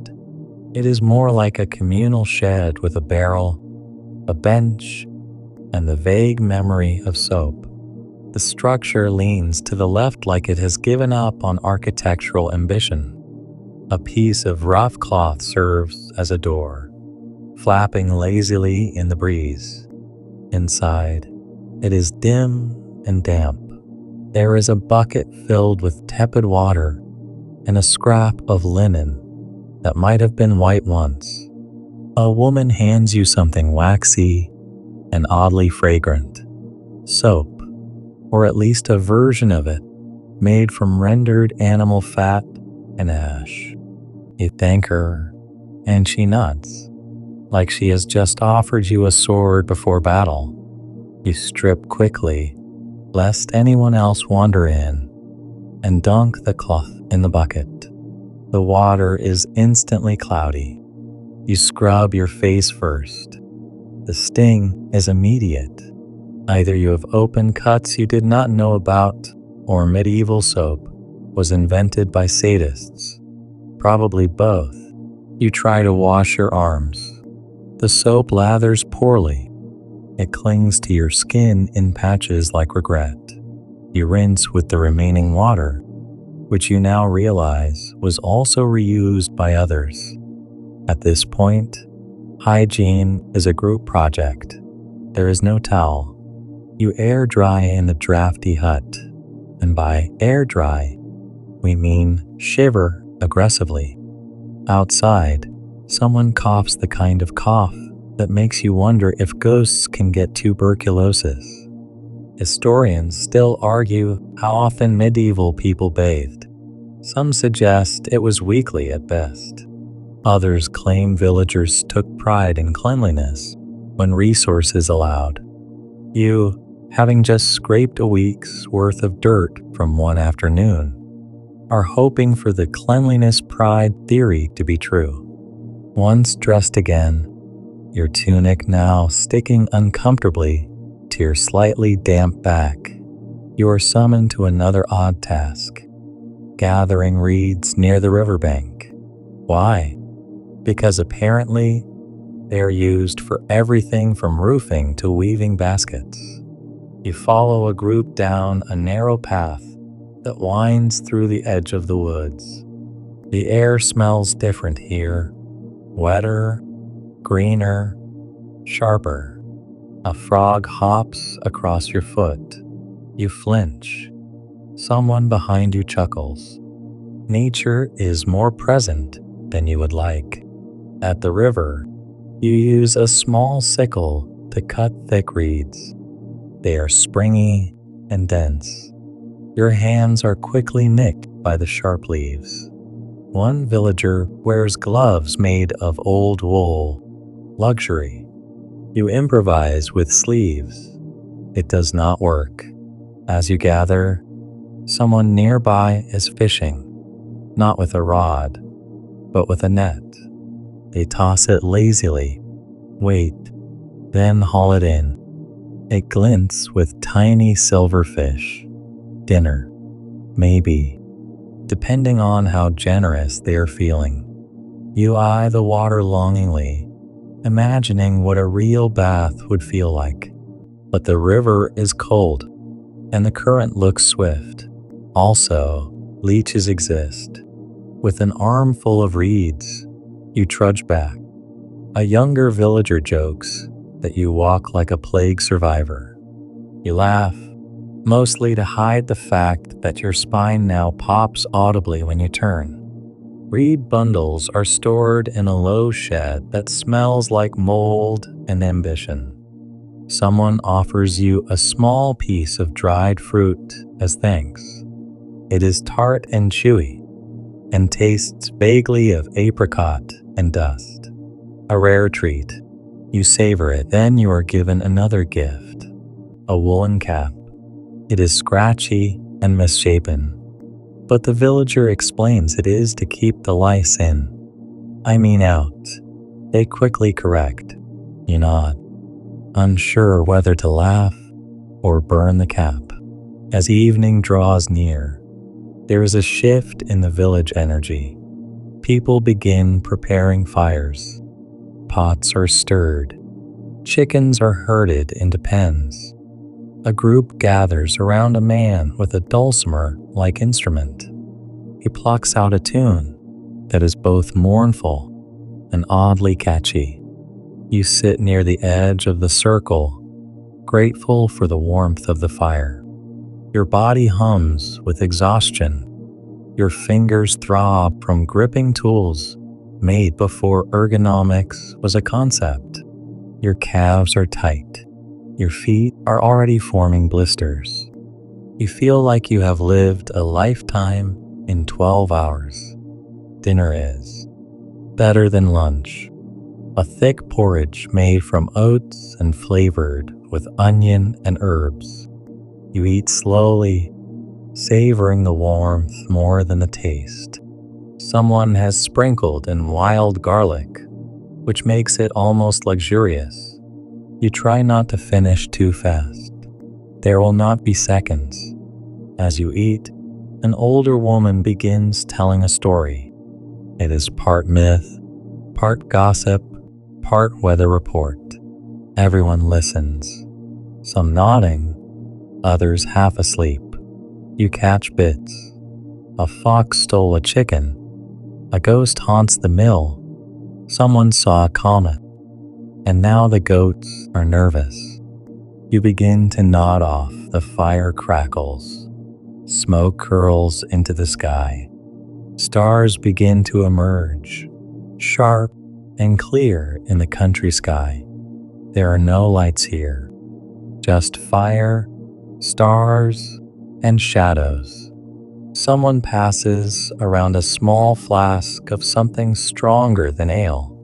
It is more like a communal shed with a barrel, a bench, and the vague memory of soap. The structure leans to the left like it has given up on architectural ambition. A piece of rough cloth serves as a door, flapping lazily in the breeze. Inside, it is dim and damp. There is a bucket filled with tepid water and a scrap of linen that might have been white once. A woman hands you something waxy and oddly fragrant. Soap, or at least a version of it, made from rendered animal fat and ash. You thank her, and she nods, like she has just offered you a sword before battle. You strip quickly, lest anyone else wander in, and dunk the cloth in the bucket. The water is instantly cloudy. You scrub your face first. The sting is immediate. Either you have open cuts you did not know about, or medieval soap was invented by sadists. Probably both. You try to wash your arms. The soap lathers poorly. It clings to your skin in patches like regret. You rinse with the remaining water, which you now realize was also reused by others. At this point, hygiene is a group project. There is no towel. You air dry in the drafty hut, and by air dry, we mean shiver aggressively. Outside, someone coughs the kind of cough that makes you wonder if ghosts can get tuberculosis. Historians still argue how often medieval people bathed. Some suggest it was weekly at best. Others claim villagers took pride in cleanliness when resources allowed. You, having just scraped a week's worth of dirt from one afternoon, are hoping for the cleanliness pride theory to be true. Once dressed again, your tunic now sticking uncomfortably to your slightly damp back, you are summoned to another odd task: gathering reeds near the riverbank. Why? Because apparently they are used for everything from roofing to weaving baskets. You follow a group down a narrow path that winds through the edge of the woods. The air smells different here: wetter, greener, sharper. A frog hops across your foot. You flinch. Someone behind you chuckles. Nature is more present than you would like. At the river, you use a small sickle to cut thick reeds. They are springy and dense. Your hands are quickly nicked by the sharp leaves. One villager wears gloves made of old wool. Luxury. You improvise with sleeves. It does not work. As you gather, someone nearby is fishing, not with a rod, but with a net. They toss it lazily, wait, then haul it in. It glints with tiny silver fish. Dinner, maybe, depending on how generous they are feeling. You eye the water longingly, imagining what a real bath would feel like. But the river is cold, and the current looks swift. Also, leeches exist. With an armful of reeds, you trudge back. A younger villager jokes that you walk like a plague survivor. You laugh, mostly to hide the fact that your spine now pops audibly when you turn. Reed bundles are stored in a low shed that smells like mold and ambition. Someone offers you a small piece of dried fruit as thanks. It is tart and chewy, and tastes vaguely of apricot and dust. A rare treat. You savor it, then you are given another gift: a woolen cap. It is scratchy and misshapen, but the villager explains it is to keep the lice in. I mean out. They quickly correct. You nod, unsure whether to laugh or burn the cap. As evening draws near, there is a shift in the village energy. People begin preparing fires. Pots are stirred. Chickens are herded into pens. A group gathers around a man with a dulcimer-like instrument. He plucks out a tune that is both mournful and oddly catchy. You sit near the edge of the circle, grateful for the warmth of the fire. Your body hums with exhaustion. Your fingers throb from gripping tools made before ergonomics was a concept. Your calves are tight. Your feet are already forming blisters. You feel like you have lived a lifetime in 12 hours. Dinner is better than lunch. A thick porridge made from oats and flavored with onion and herbs. You eat slowly, savoring the warmth more than the taste. Someone has sprinkled in wild garlic, which makes it almost luxurious. You try not to finish too fast. There will not be seconds. As you eat, an older woman begins telling a story. It is part myth, part gossip, part weather report. Everyone listens, some nodding, others half asleep. You catch bits. A fox stole a chicken. A ghost haunts the mill. Someone saw a comet. And now the goats are nervous. You begin to nod off. The fire crackles. Smoke curls into the sky. Stars begin to emerge. sharp and clear in the country sky. There are no lights here, just fire, stars, and shadows. Someone passes around a small flask of something stronger than ale.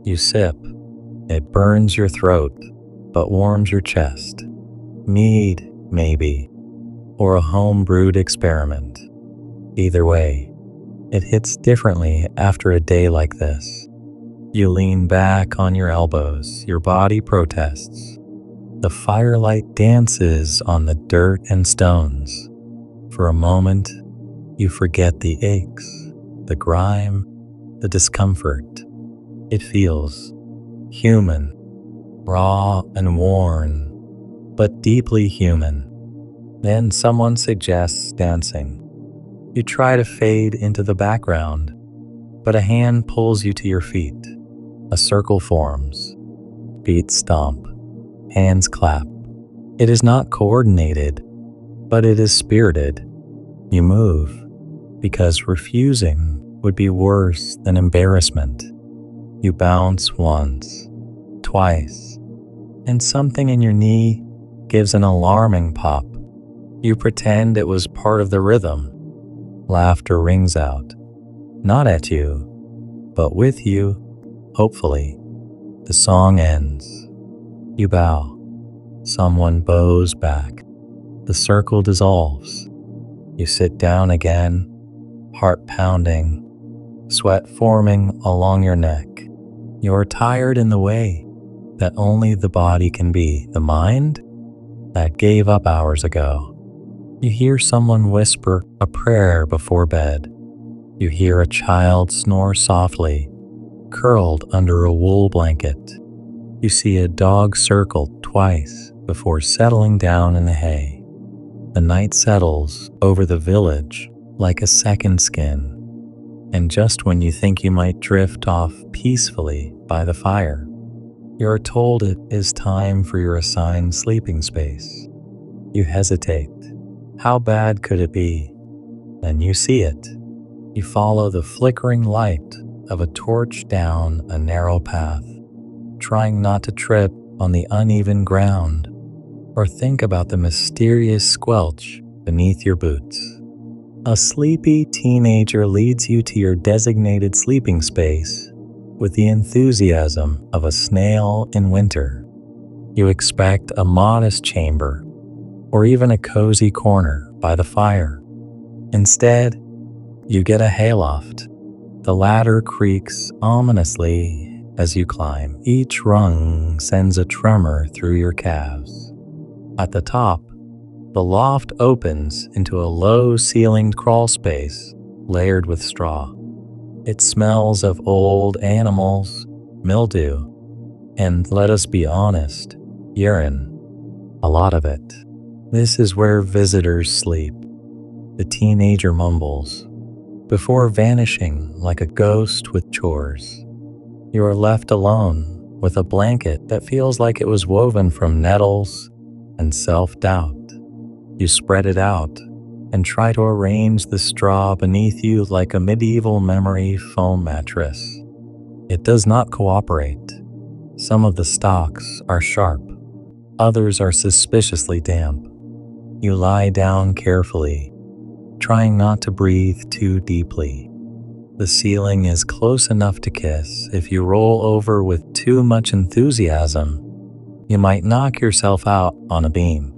You sip. It burns your throat, but warms your chest. Mead, maybe, or a home-brewed experiment. Either way, it hits differently after a day like this. You lean back on your elbows, your body protests. The firelight dances on the dirt and stones. For a moment, you forget the aches, the grime, the discomfort. It feels human, raw and worn, but deeply human. Then someone suggests dancing. You try to fade into the background, but a hand pulls you to your feet. A circle forms. Feet stomp. Hands clap. It is not coordinated, but it is spirited. You move, because refusing would be worse than embarrassment. You bounce once, twice, and something in your knee gives an alarming pop. You pretend it was part of the rhythm. Laughter rings out, not at you, but with you, hopefully. The song ends. You bow. Someone bows back. The circle dissolves. You sit down again, heart pounding, sweat forming along your neck. You're tired in the way that only the body can be. The mind that gave up hours ago. You hear someone whisper a prayer before bed. You hear a child snore softly, curled under a wool blanket. You see a dog circle twice before settling down in the hay. The night settles over the village like a second skin. And just when you think you might drift off peacefully by the fire, you're told it is time for your assigned sleeping space. You hesitate. How bad could it be? Then you see it. You follow the flickering light of a torch down a narrow path, trying not to trip on the uneven ground or think about the mysterious squelch beneath your boots. A sleepy teenager leads you to your designated sleeping space with the enthusiasm of a snail in winter. You expect a modest chamber or even a cozy corner by the fire. Instead, you get a hayloft. The ladder creaks ominously as you climb. Each rung sends a tremor through your calves. At the top, the loft opens into a low-ceilinged crawl space layered with straw. It smells of old animals, mildew, and, let us be honest, urine. A lot of it. This is where visitors sleep, the teenager mumbles, before vanishing like a ghost with chores. You are left alone with a blanket that feels like it was woven from nettles and self-doubt. You spread it out and try to arrange the straw beneath you like a medieval memory foam mattress. It does not cooperate. Some of the stalks are sharp, others are suspiciously damp. You lie down carefully, trying not to breathe too deeply. The ceiling is close enough to kiss. If you roll over with too much enthusiasm, you might knock yourself out on a beam.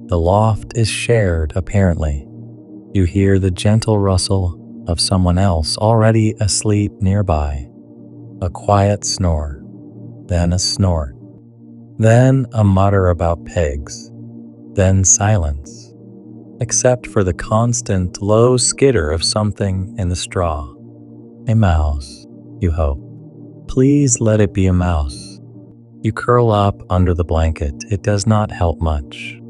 The loft is shared, apparently. You hear the gentle rustle of someone else already asleep nearby. A quiet snore, then a snort, then a mutter about pigs, then silence, except for the constant low skitter of something in the straw. A mouse, you hope. Please let it be a mouse. You curl up under the blanket. It does not help much.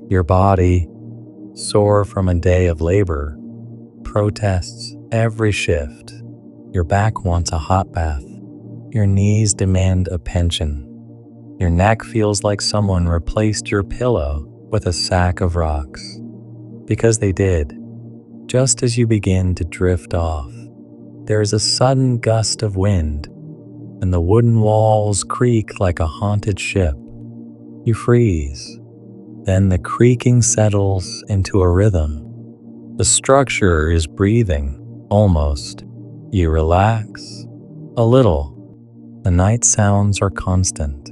Your body, sore from a day of labor, protests every shift. Your back wants a hot bath. Your knees demand a pension. Your neck feels like someone replaced your pillow with a sack of rocks. Because they did. Just as you begin to drift off, There is a sudden gust of wind, and the wooden walls creak like a haunted ship. You freeze. Then the creaking settles into a rhythm. The structure is breathing, almost. You relax. A little. The night sounds are constant.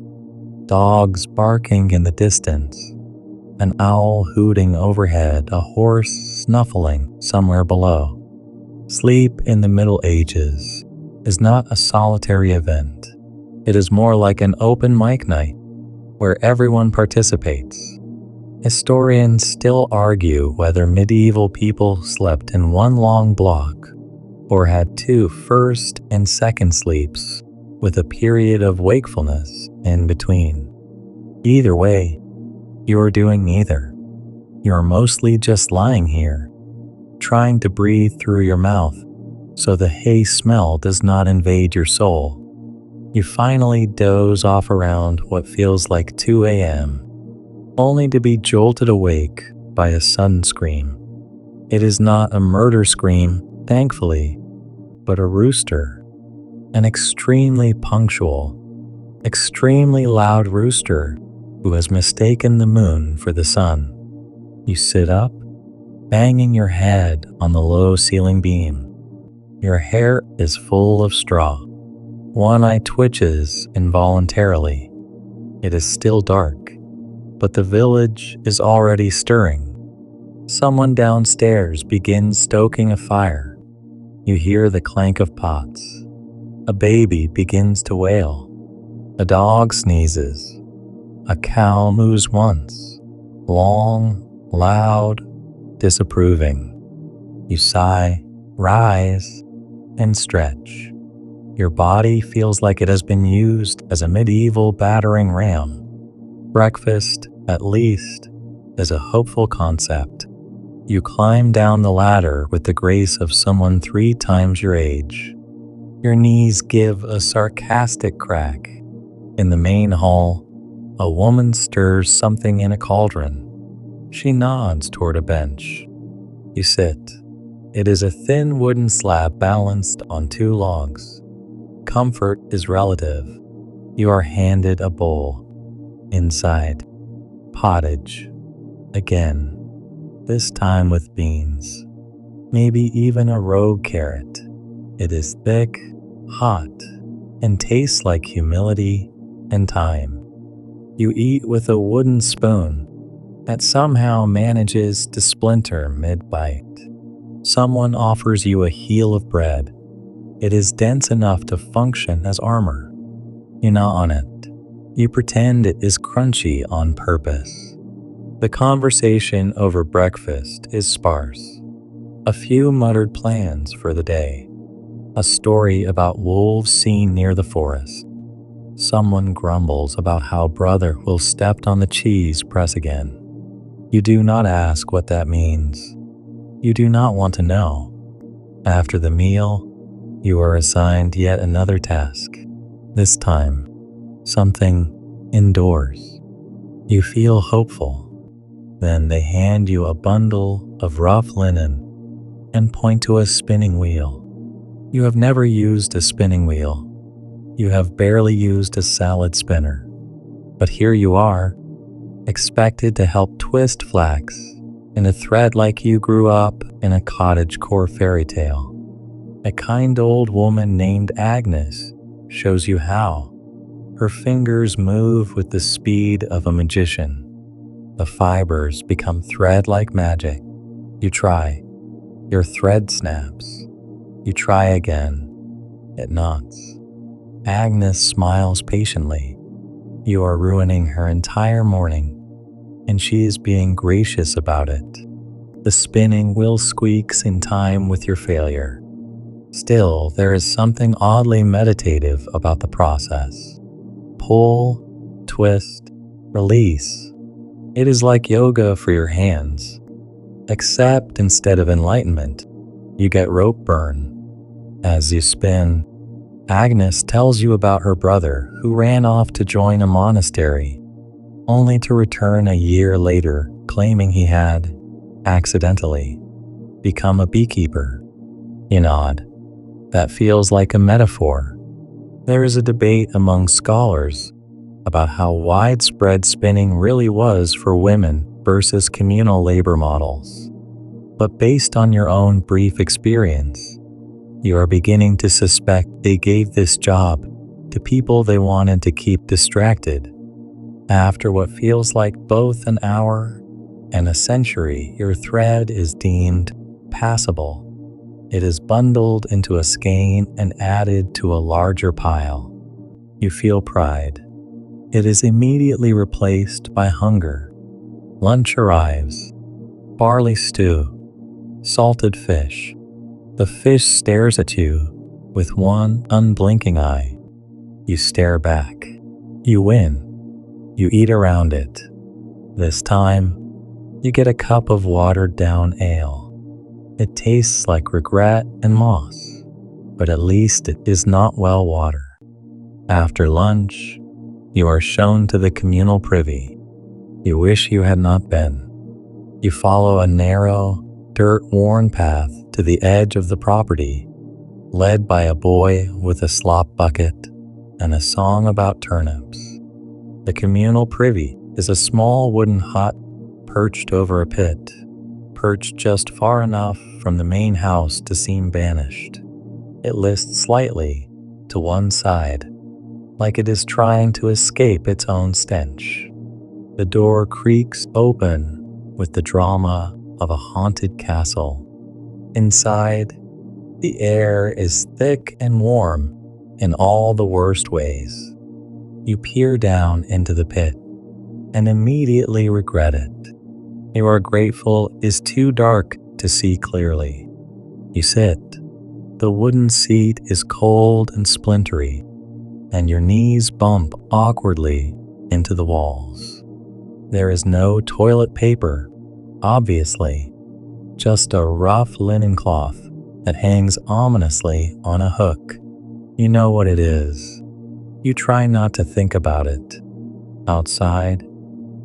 Dogs barking in the distance. An owl hooting overhead, a horse snuffling somewhere below. Sleep in the Middle Ages is not a solitary event. It is more like an open mic night where everyone participates. Historians still argue whether medieval people slept in one long block or had two first and second sleeps with a period of wakefulness in between. Either way, you are doing neither. You are mostly just lying here, trying to breathe through your mouth so the hay smell does not invade your soul. You finally doze off around what feels like 2 a.m., only to be jolted awake by a sudden scream. It is not a murder scream, thankfully, but a rooster, an extremely punctual, extremely loud rooster who has mistaken the moon for the sun. You sit up, banging your head on the low ceiling beam. Your hair is full of straw. One eye twitches involuntarily. It is still dark, but the village is already stirring. Someone downstairs begins stoking a fire. You hear the clank of pots. A baby begins to wail. A dog sneezes. A cow moos once, long, loud, disapproving. You sigh, rise, and stretch. Your body feels like it has been used as a medieval battering ram. Breakfast, at least, is a hopeful concept. You climb down the ladder with the grace of someone 3 times your age. Your knees give a sarcastic crack. In the main hall, a woman stirs something in a cauldron. She nods toward a bench. You sit. It is a thin wooden slab balanced on 2 logs. Comfort is relative. You are handed a bowl. Inside, pottage. Again, this time with beans. Maybe even a rogue carrot. It is thick, hot, and tastes like humility and time. You eat with a wooden spoon that somehow manages to splinter mid-bite. Someone offers you a heel of bread. It is dense enough to function as armor. You gnaw on it. You pretend it is crunchy on purpose. The conversation over breakfast is sparse. A few muttered plans for the day. A story about wolves seen near the forest. Someone grumbles about how brother will stepped on the cheese press again. You do not ask what that means. You do not want to know. After the meal, you are assigned yet another task. This time, something indoors. You feel hopeful. Then they hand you a bundle of rough linen and point to a spinning wheel. You have never used a spinning wheel. You have barely used a salad spinner. But here you are, expected to help twist flax in a thread like you grew up in a cottagecore fairy tale. A kind old woman named Agnes shows you how. Her fingers move with the speed of a magician. The fibers become thread like magic. You try. Your thread snaps. You try again. It knots. Agnes smiles patiently. You are ruining her entire morning, and she is being gracious about it. The spinning wheel squeaks in time with your failure. Still, there is something oddly meditative about the process. Pull, twist, release. It is like yoga for your hands. Except instead of enlightenment, you get rope burn. As you spin, Agnes tells you about her brother who ran off to join a monastery, only to return a year later claiming he had, accidentally, become a beekeeper. You nod. That feels like a metaphor. There is a debate among scholars about how widespread spinning really was for women versus communal labor models. But based on your own brief experience, you are beginning to suspect they gave this job to people they wanted to keep distracted. After what feels like both an hour and a century, your thread is deemed passable. It is bundled into a skein and added to a larger pile. You feel pride. It is immediately replaced by hunger. Lunch arrives. Barley stew. Salted fish. The fish stares at you with one unblinking eye. You stare back. You win. You eat around it. This time, you get a cup of watered-down ale. It tastes like regret and moss, but at least it is not well water. After lunch, you are shown to the communal privy. You wish you had not been. You follow a narrow, dirt-worn path to the edge of the property, led by a boy with a slop bucket and a song about turnips. The communal privy is a small wooden hut perched over a pit, perched just far enough from the main house to seem banished. It lists slightly to one side, like it is trying to escape its own stench. The door creaks open with the drama of a haunted castle. Inside, the air is thick and warm in all the worst ways. You peer down into the pit and immediately regret it. You are grateful it is too dark to see clearly. You sit. The wooden seat is cold and splintery, and your knees bump awkwardly into the walls. There is no toilet paper, obviously, just a rough linen cloth that hangs ominously on a hook. You know what it is. You try not to think about it. Outside,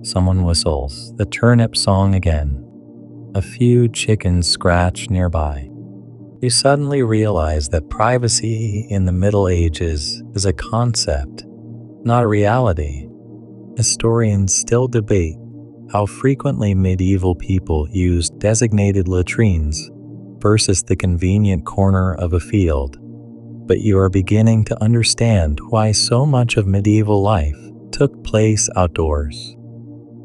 someone whistles the turnip song again. A few chickens scratch nearby. You suddenly realize that privacy in the Middle Ages is a concept, not a reality. Historians still debate how frequently medieval people used designated latrines versus the convenient corner of a field. But you are beginning to understand why so much of medieval life took place outdoors.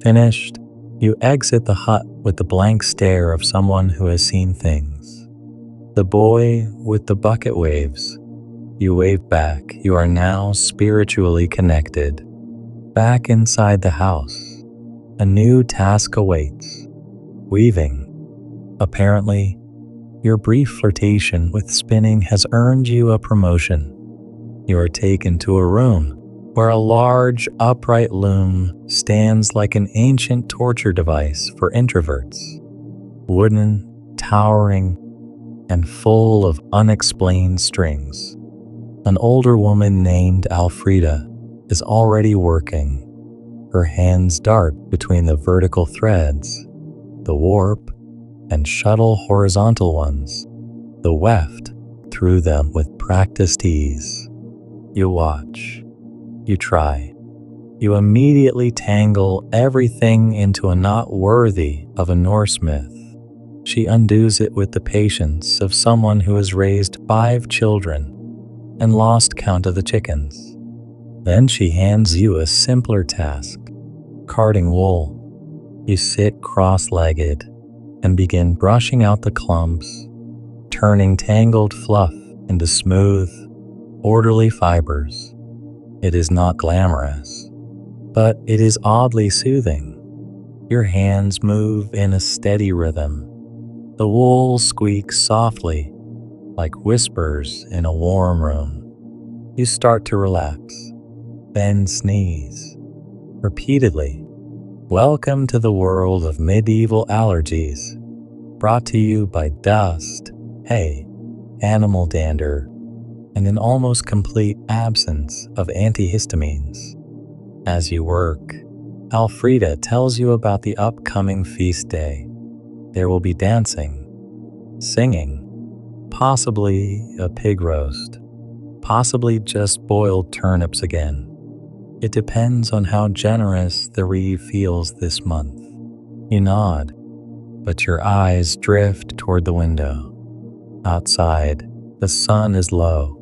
Finished, you exit the hut with the blank stare of someone who has seen things. The boy with the bucket waves. You wave back. You are now spiritually connected. Back inside the house, a new task awaits. Weaving. Apparently, your brief flirtation with spinning has earned you a promotion. You are taken to a room where a large, upright loom stands like an ancient torture device for introverts. Wooden, towering, and full of unexplained strings. An older woman named Alfreda is already working. Her hands dart between the vertical threads, the warp, and shuttle horizontal ones, the weft through them with practiced ease. You watch. You try. You immediately tangle everything into a knot worthy of a Norse myth. She undoes it with the patience of someone who has raised 5 children and lost count of the chickens. Then she hands you a simpler task, carding wool. You sit cross-legged and begin brushing out the clumps, turning tangled fluff into smooth, orderly fibers. It is not glamorous, but it is oddly soothing. Your hands move in a steady rhythm. The wool squeaks softly, like whispers in a warm room. You start to relax, then sneeze. Repeatedly. Welcome to the world of medieval allergies, brought to you by dust, hay, animal dander, and an almost complete absence of antihistamines. As you work, Alfreda tells you about the upcoming feast day. There will be dancing, singing, possibly a pig roast, possibly just boiled turnips again. It depends on how generous the Reeve feels this month. You nod, but your eyes drift toward the window. Outside, the sun is low.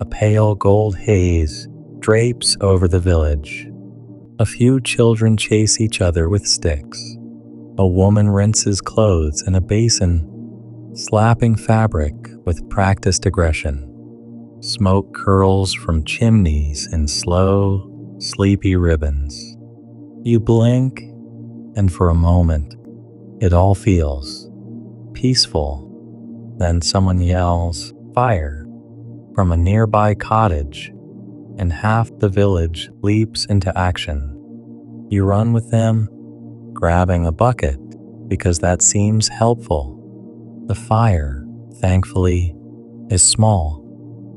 A pale gold haze drapes over the village. A few children chase each other with sticks. A woman rinses clothes in a basin, slapping fabric with practiced aggression. Smoke curls from chimneys in slow, sleepy ribbons. You blink, and for a moment, it all feels peaceful. Then someone yells, "Fire!" from a nearby cottage, and half the village leaps into action. You run with them, grabbing a bucket because that seems helpful. The fire, thankfully, is small,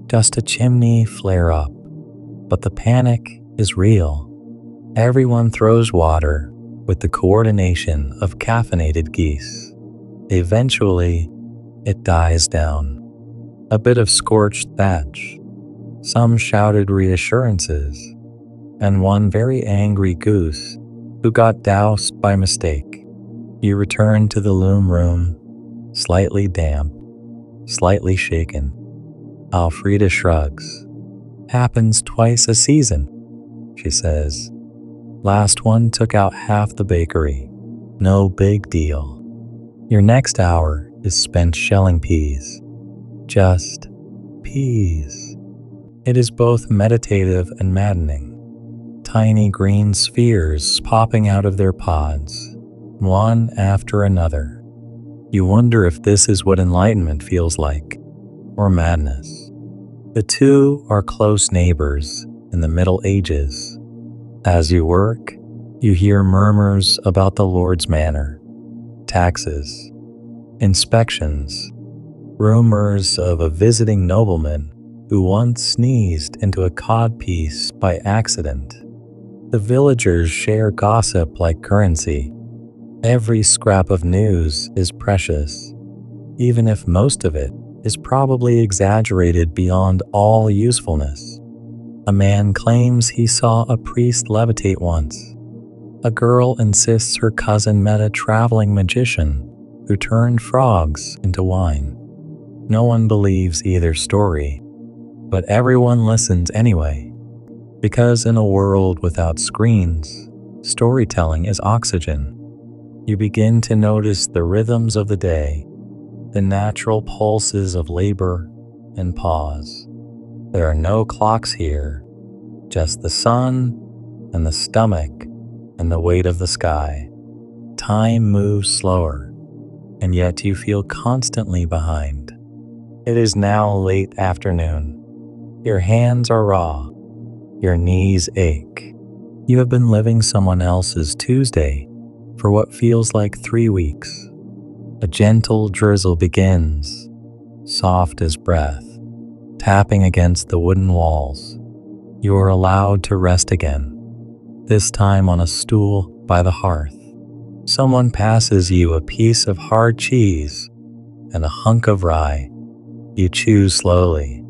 just a chimney flare up, but the panic is real. Everyone throws water with the coordination of caffeinated geese. Eventually, it dies down. A bit of scorched thatch, some shouted reassurances, and one very angry goose who got doused by mistake. You return to the loom room, slightly damp, slightly shaken. Alfreda shrugs. "Happens twice a season," she says. "Last one took out half the bakery. No big deal." Your next hour is spent shelling peas. Just peas. It is both meditative and maddening. Tiny green spheres popping out of their pods, one after another. You wonder if this is what enlightenment feels like, or madness. The two are close neighbors in the Middle Ages. As you work, you hear murmurs about the Lord's manor, taxes, inspections, rumors of a visiting nobleman who once sneezed into a codpiece by accident. The villagers share gossip like currency. Every scrap of news is precious, even if most of it is probably exaggerated beyond all usefulness. A man claims he saw a priest levitate once. A girl insists her cousin met a traveling magician who turned frogs into wine. No one believes either story, but everyone listens anyway, because in a world without screens, storytelling is oxygen. You begin to notice the rhythms of the day, the natural pulses of labor and pause. There are no clocks here, just the sun and the stomach and the weight of the sky. Time moves slower, and yet you feel constantly behind. It is now late afternoon. Your hands are raw. Your knees ache. You have been living someone else's Tuesday for what feels like 3 weeks. A gentle drizzle begins, soft as breath, tapping against the wooden walls. You are allowed to rest again, this time on a stool by the hearth. Someone passes you a piece of hard cheese and a hunk of rye. You chew slowly.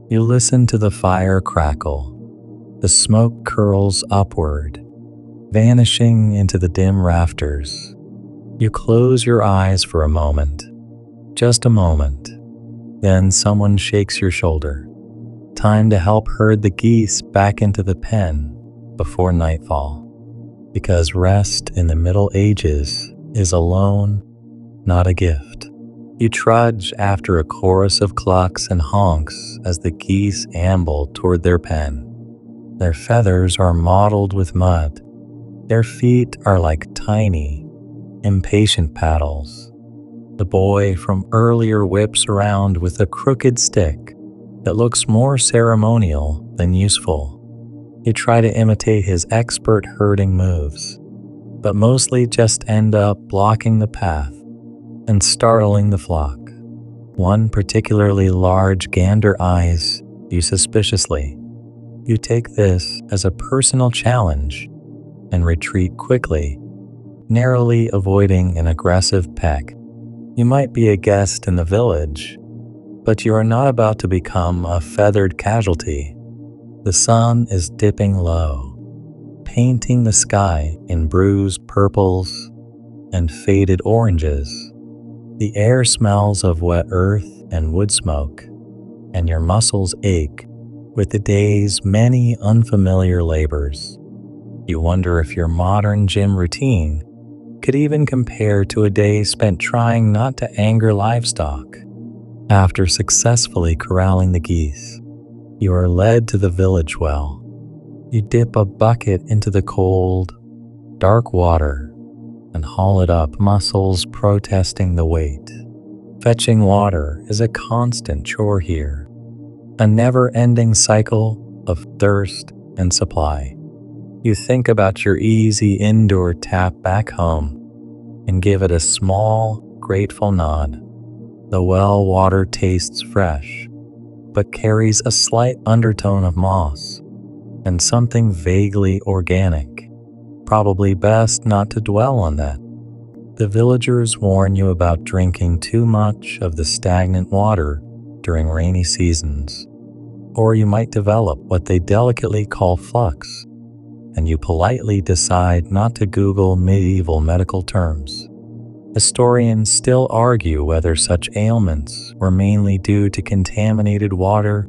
You listen to the fire crackle. The smoke curls upward, vanishing into the dim rafters. You close your eyes for a moment, just a moment. Then someone shakes your shoulder. Time to help herd the geese back into the pen before nightfall. Because rest in the Middle Ages is a loan, not a gift. You trudge after a chorus of clucks and honks as the geese amble toward their pen. Their feathers are mottled with mud. Their feet are like tiny, impatient paddles. The boy from earlier whips around with a crooked stick that looks more ceremonial than useful. You try to imitate his expert herding moves, but mostly just end up blocking the path and startling the flock. One particularly large gander eyes you suspiciously. You take this as a personal challenge and retreat quickly, narrowly avoiding an aggressive peck. You might be a guest in the village, But you are not about to become a feathered casualty. The sun is dipping low, painting the sky in bruised purples and faded oranges. The air smells of wet earth and wood smoke, and your muscles ache with the day's many unfamiliar labors. You wonder if your modern gym routine could even compare to a day spent trying not to anger livestock. After successfully corralling the geese, you are led to the village well. You dip a bucket into the cold, dark water and haul it up, muscles protesting the weight. Fetching water is a constant chore here, a never-ending cycle of thirst and supply. You think about your easy indoor tap back home and give it a small, grateful nod. The well water tastes fresh, but carries a slight undertone of moss and something vaguely organic. Probably best not to dwell on that. The villagers warn you about drinking too much of the stagnant water during rainy seasons, or you might develop what they delicately call flux, and you politely decide not to Google medieval medical terms. Historians still argue whether such ailments were mainly due to contaminated water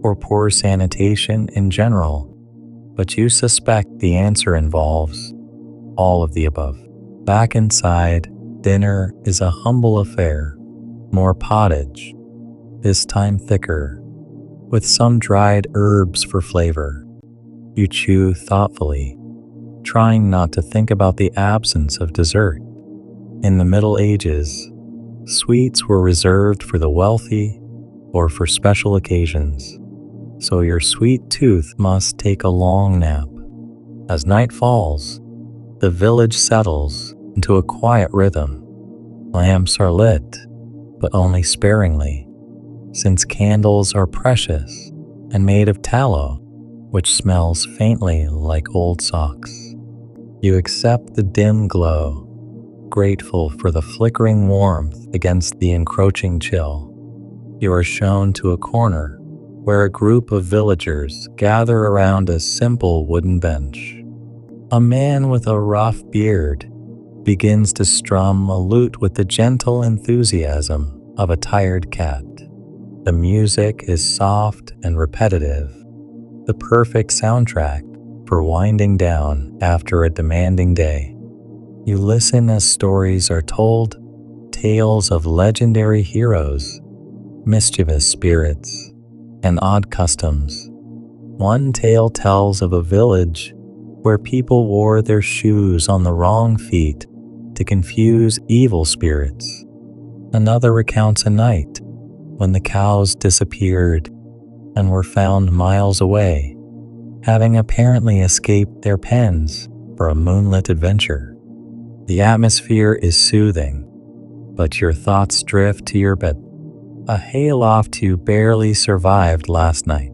or poor sanitation in general, but you suspect the answer involves all of the above. Back inside, dinner is a humble affair. More pottage, this time thicker, with some dried herbs for flavor. You chew thoughtfully, trying not to think about the absence of dessert. In the Middle Ages, sweets were reserved for the wealthy or for special occasions, so your sweet tooth must take a long nap. As night falls, the village settles into a quiet rhythm. Lamps are lit, but only sparingly, since candles are precious and made of tallow, which smells faintly like old socks. You accept the dim glow, grateful for the flickering warmth against the encroaching chill. You are shown to a corner where a group of villagers gather around a simple wooden bench. A man with a rough beard begins to strum a lute with the gentle enthusiasm of a tired cat. The music is soft and repetitive, the perfect soundtrack for winding down after a demanding day. You listen as stories are told, tales of legendary heroes, mischievous spirits, and odd customs. One tale tells of a village where people wore their shoes on the wrong feet to confuse evil spirits. Another recounts a night when the cows disappeared and were found miles away, having apparently escaped their pens for a moonlit adventure. The atmosphere is soothing, but your thoughts drift to your bed. A hayloft you barely survived last night.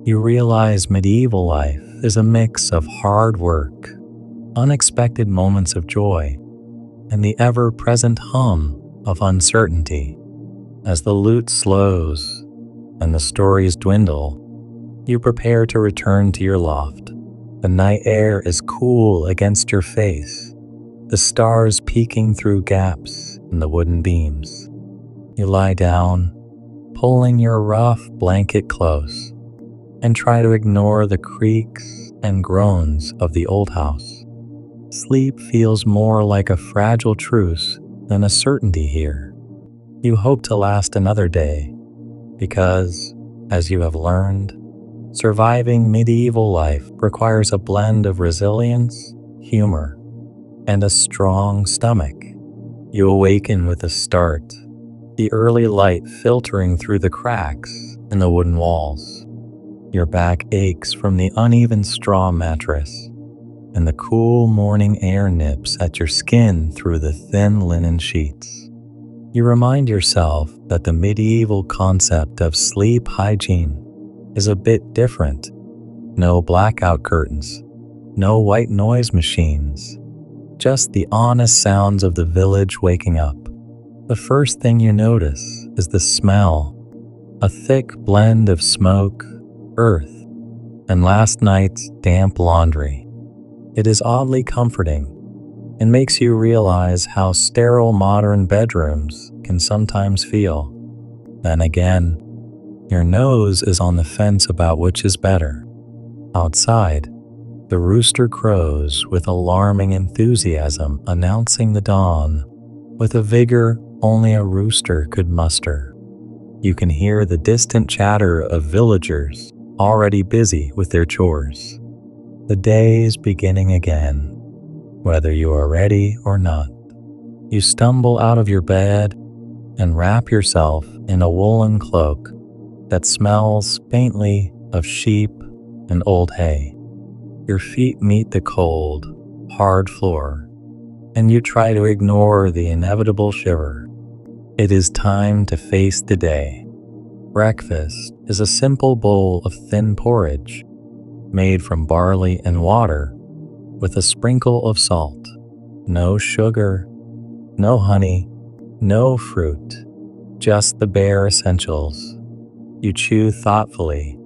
You realize medieval life is a mix of hard work, unexpected moments of joy, and the ever-present hum of uncertainty. As the lute slows and the stories dwindle, you prepare to return to your loft. The night air is cool against your face, the stars peeking through gaps in the wooden beams. You lie down, pulling your rough blanket close, and try to ignore the creaks and groans of the old house. Sleep feels more like a fragile truce than a certainty here. You hope to last another day, because, as you have learned, surviving medieval life requires a blend of resilience, humor, and a strong stomach. You awaken with a start, the early light filtering through the cracks in the wooden walls. Your back aches from the uneven straw mattress, and the cool morning air nips at your skin through the thin linen sheets. You remind yourself that the medieval concept of sleep hygiene is a bit different. No blackout curtains, no white noise machines, just the honest sounds of the village waking up. The first thing you notice is the smell a thick blend of smoke, earth, and last night's damp laundry. It is oddly comforting and makes you realize how sterile modern bedrooms can sometimes feel. Then again, your nose is on the fence about which is better. Outside, the rooster crows with alarming enthusiasm, announcing the dawn with a vigor only a rooster could muster. You can hear the distant chatter of villagers already busy with their chores. The day is beginning again, whether you are ready or not. You stumble out of your bed and wrap yourself in a woolen cloak that smells faintly of sheep and old hay. Your feet meet the cold, hard floor, and you try to ignore the inevitable shiver. It is time to face the day. Breakfast is a simple bowl of thin porridge made from barley and water with a sprinkle of salt. No sugar, no honey, no fruit, just the bare essentials. You chew thoughtfully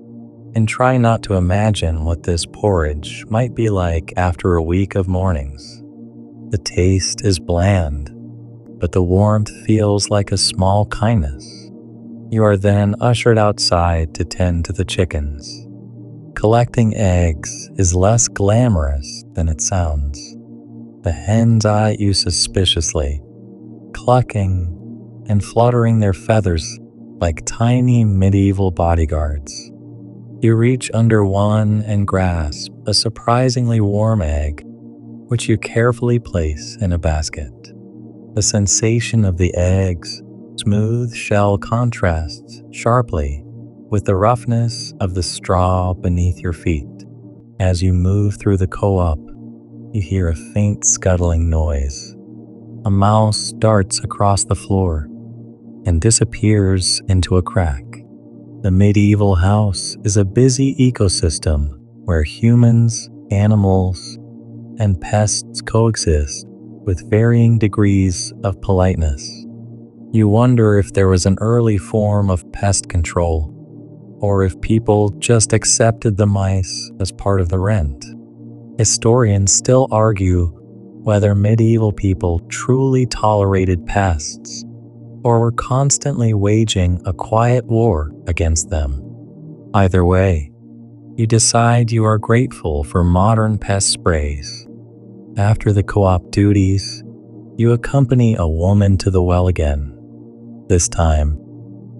and try not to imagine what this porridge might be like after a week of mornings. The taste is bland, but the warmth feels like a small kindness. You are then ushered outside to tend to the chickens. Collecting eggs is less glamorous than it sounds. The hens eye you suspiciously, clucking and fluttering their feathers like tiny medieval bodyguards. You reach under one and grasp a surprisingly warm egg, which you carefully place in a basket. The sensation of the egg's smooth shell contrasts sharply with the roughness of the straw beneath your feet. As you move through the co-op, you hear a faint scuttling noise. A mouse darts across the floor and disappears into a crack. The medieval house is a busy ecosystem where humans, animals, and pests coexist with varying degrees of politeness. You wonder if there was an early form of pest control, or if people just accepted the mice as part of the rent. Historians still argue whether medieval people truly tolerated pests, or were constantly waging a quiet war against them. Either way, you decide you are grateful for modern pest sprays. After the co-op duties, you accompany a woman to the well again. This time,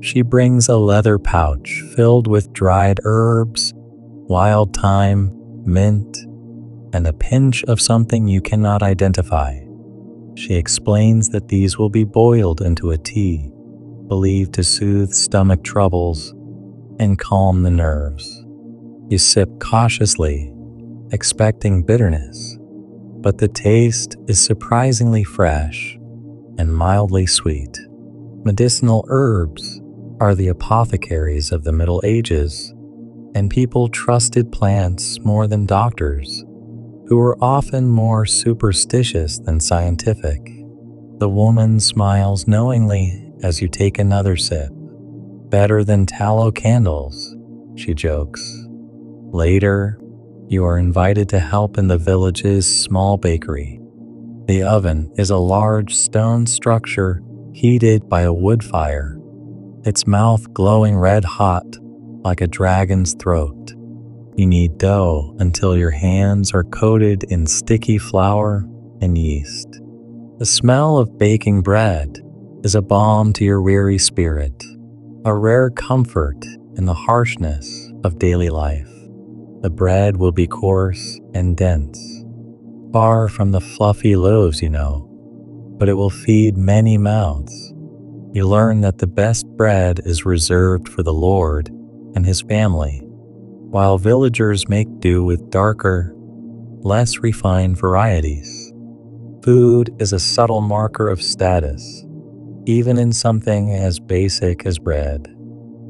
she brings a leather pouch filled with dried herbs, wild thyme, mint, and a pinch of something you cannot identify. She explains that these will be boiled into a tea, believed to soothe stomach troubles and calm the nerves. You sip cautiously, expecting bitterness, but the taste is surprisingly fresh and mildly sweet. Medicinal herbs are the apothecaries of the Middle Ages, and people trusted plants more than doctors, who were often more superstitious than scientific. The woman smiles knowingly as you take another sip. Better than tallow candles, she jokes. Later, you are invited to help in the village's small bakery. The oven is a large stone structure heated by a wood fire, its mouth glowing red hot like a dragon's throat. You knead dough until your hands are coated in sticky flour and yeast. The smell of baking bread is a balm to your weary spirit, a rare comfort in the harshness of daily life. The bread will be coarse and dense, far from the fluffy loaves you know, but it will feed many mouths. You learn that the best bread is reserved for the Lord and his family, while villagers make do with darker, less refined varieties. Food is a subtle marker of status, even in something as basic as bread.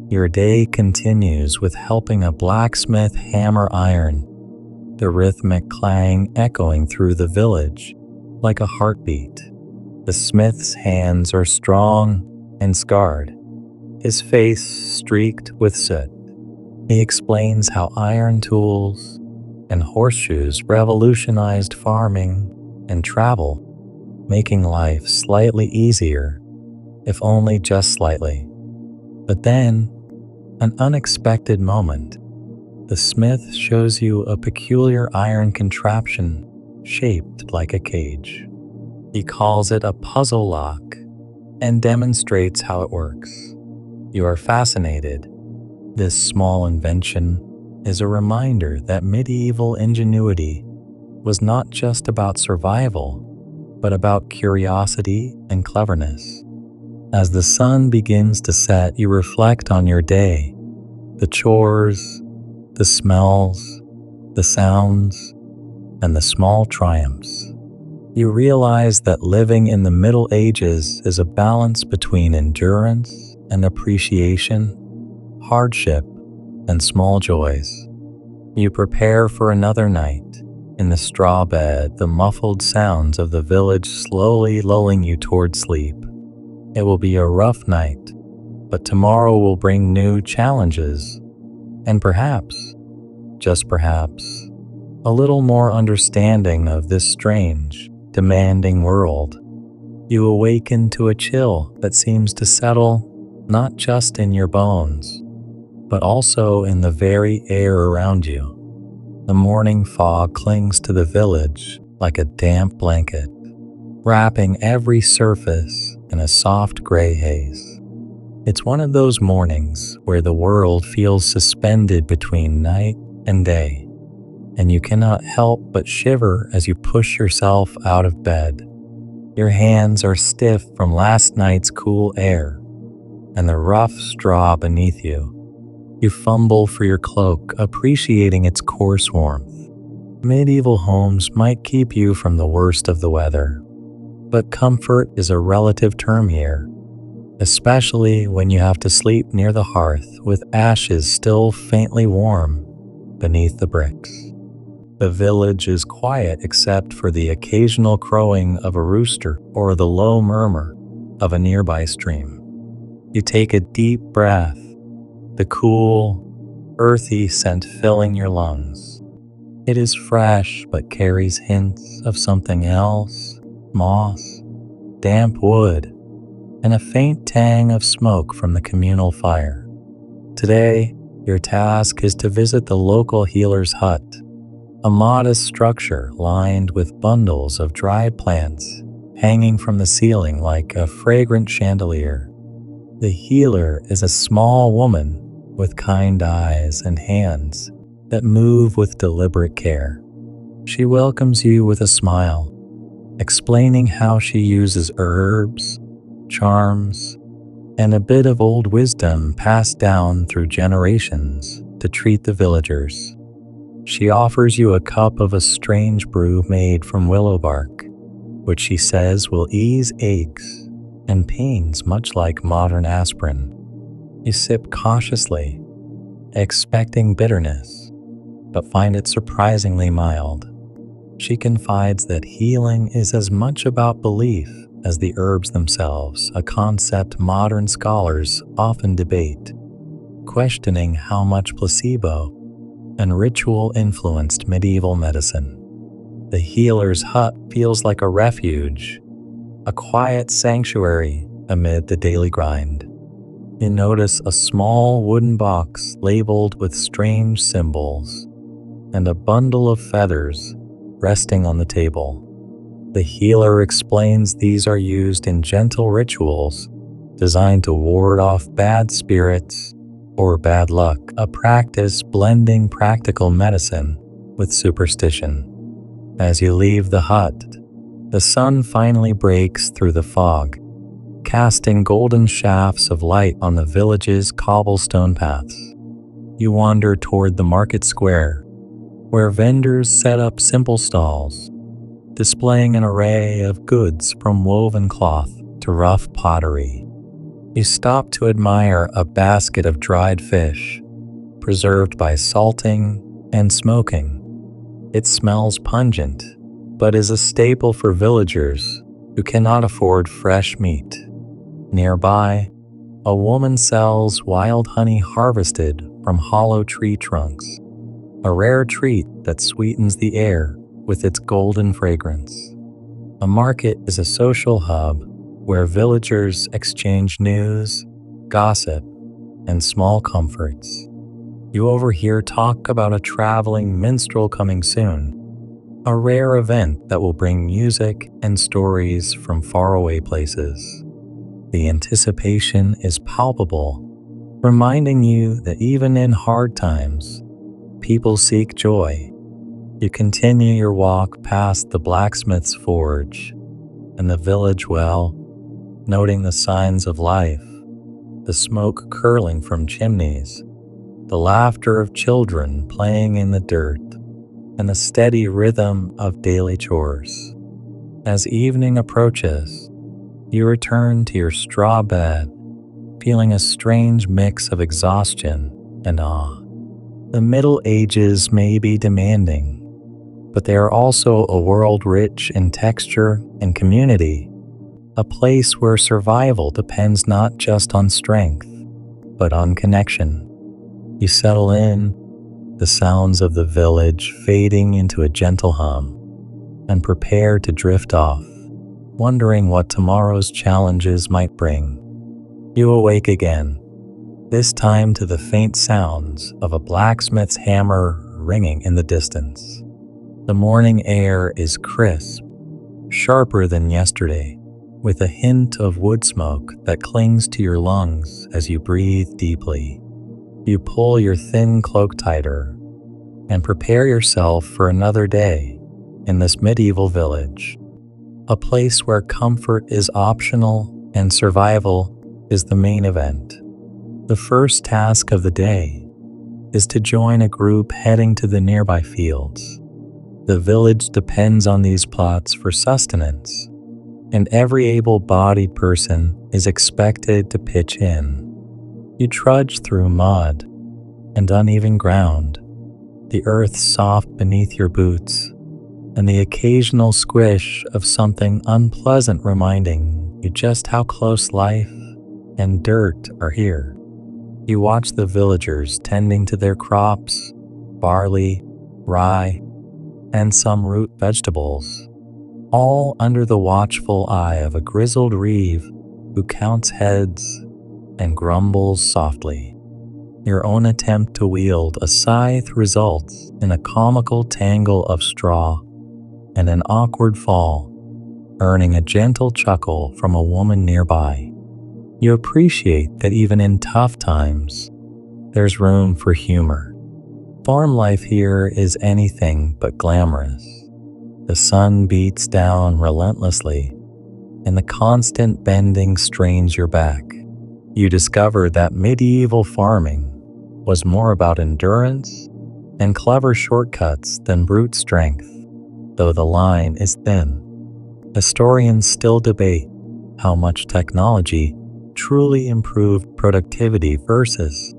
Your day continues with helping a blacksmith hammer iron, the rhythmic clang echoing through the village like a heartbeat. The smith's hands are strong and scarred, his face streaked with soot. He explains how iron tools and horseshoes revolutionized farming and travel, making life slightly easier, if only just slightly. But then, an unexpected moment. The smith shows you a peculiar iron contraption shaped like a cage. He calls it a puzzle lock and demonstrates how it works. You are fascinated. This small invention is a reminder that medieval ingenuity was not just about survival, but about curiosity and cleverness. As the sun begins to set, you reflect on your day, the chores, the smells, the sounds, and the small triumphs. You realize that living in the Middle Ages is a balance between endurance and appreciation, hardship and small joys. You prepare for another night. In the straw bed, the muffled sounds of the village slowly lulling you toward sleep. It will be a rough night, but tomorrow will bring new challenges, and perhaps, just perhaps, a little more understanding of this strange, demanding world. You awaken to a chill that seems to settle not just in your bones, but also in the very air around you. The morning fog clings to the village like a damp blanket, wrapping every surface in a soft gray haze. It's one of those mornings where the world feels suspended between night and day, and you cannot help but shiver as you push yourself out of bed. Your hands are stiff from last night's cool air and the rough straw beneath you. You fumble for your cloak, appreciating its coarse warmth. Medieval homes might keep you from the worst of the weather, but comfort is a relative term here, especially when you have to sleep near the hearth with ashes still faintly warm beneath the bricks. The village is quiet except for the occasional crowing of a rooster or the low murmur of a nearby stream. You take a deep breath, the cool, earthy scent filling your lungs. It is fresh but carries hints of something else: moss, damp wood, and a faint tang of smoke from the communal fire. Today, your task is to visit the local healer's hut, a modest structure lined with bundles of dried plants hanging from the ceiling like a fragrant chandelier. The healer is a small woman with kind eyes and hands that move with deliberate care. She welcomes you with a smile, explaining how she uses herbs, charms, and a bit of old wisdom passed down through generations to treat the villagers. She offers you a cup of a strange brew made from willow bark, which she says will ease aches and pains much like modern aspirin. You sip cautiously, expecting bitterness, but find it surprisingly mild. She confides that healing is as much about belief as the herbs themselves, a concept modern scholars often debate, questioning how much placebo and ritual influenced medieval medicine. The healer's hut feels like a refuge, a quiet sanctuary amid the daily grind. You notice a small wooden box labeled with strange symbols and a bundle of feathers resting on the table. The healer explains these are used in gentle rituals designed to ward off bad spirits or bad luck, a practice blending practical medicine with superstition. As you leave the hut, the sun finally breaks through the fog, casting golden shafts of light on the village's cobblestone paths. You wander toward the market square, where vendors set up simple stalls, displaying an array of goods from woven cloth to rough pottery. You stop to admire a basket of dried fish, preserved by salting and smoking. It smells pungent, but is a staple for villagers who cannot afford fresh meat. Nearby, A woman sells wild honey harvested from hollow tree trunks, a rare treat that sweetens the air with its golden fragrance. A market is a social hub where villagers exchange news, gossip, and small comforts. You overhear talk about a traveling minstrel coming soon, a rare event that will bring music and stories from faraway places. The anticipation is palpable, reminding you that even in hard times, people seek joy. You continue your walk past the blacksmith's forge and the village well, noting the signs of life, the smoke curling from chimneys, the laughter of children playing in the dirt, and the steady rhythm of daily chores. As evening approaches, you return to your straw bed, feeling a strange mix of exhaustion and awe. The Middle Ages may be demanding, but they are also a world rich in texture and community, a place where survival depends not just on strength, but on connection. You settle in, the sounds of the village fading into a gentle hum, and prepare to drift off, wondering what tomorrow's challenges might bring. You awake again, this time to the faint sounds of a blacksmith's hammer ringing in the distance. The morning air is crisp, sharper than yesterday, with a hint of wood smoke that clings to your lungs as you breathe deeply. You pull your thin cloak tighter and prepare yourself for another day in this medieval village, a place where comfort is optional and survival is the main event. The first task of the day is to join a group heading to the nearby fields. The village depends on these plots for sustenance, and every able-bodied person is expected to pitch in. You trudge through mud and uneven ground, the earth soft beneath your boots, and the occasional squish of something unpleasant reminding you just how close life and dirt are here. You watch the villagers tending to their crops, barley, rye, and some root vegetables, all under the watchful eye of a grizzled reeve who counts heads and grumbles softly. Your own attempt to wield a scythe results in a comical tangle of straw and an awkward fall, earning a gentle chuckle from a woman nearby. You appreciate that even in tough times, there's room for humor. Farm life here is anything but glamorous. The sun beats down relentlessly, and the constant bending strains your back. You discover that medieval farming was more about endurance and clever shortcuts than brute strength, though the line is thin. Historians still debate how much technology truly improved productivity versus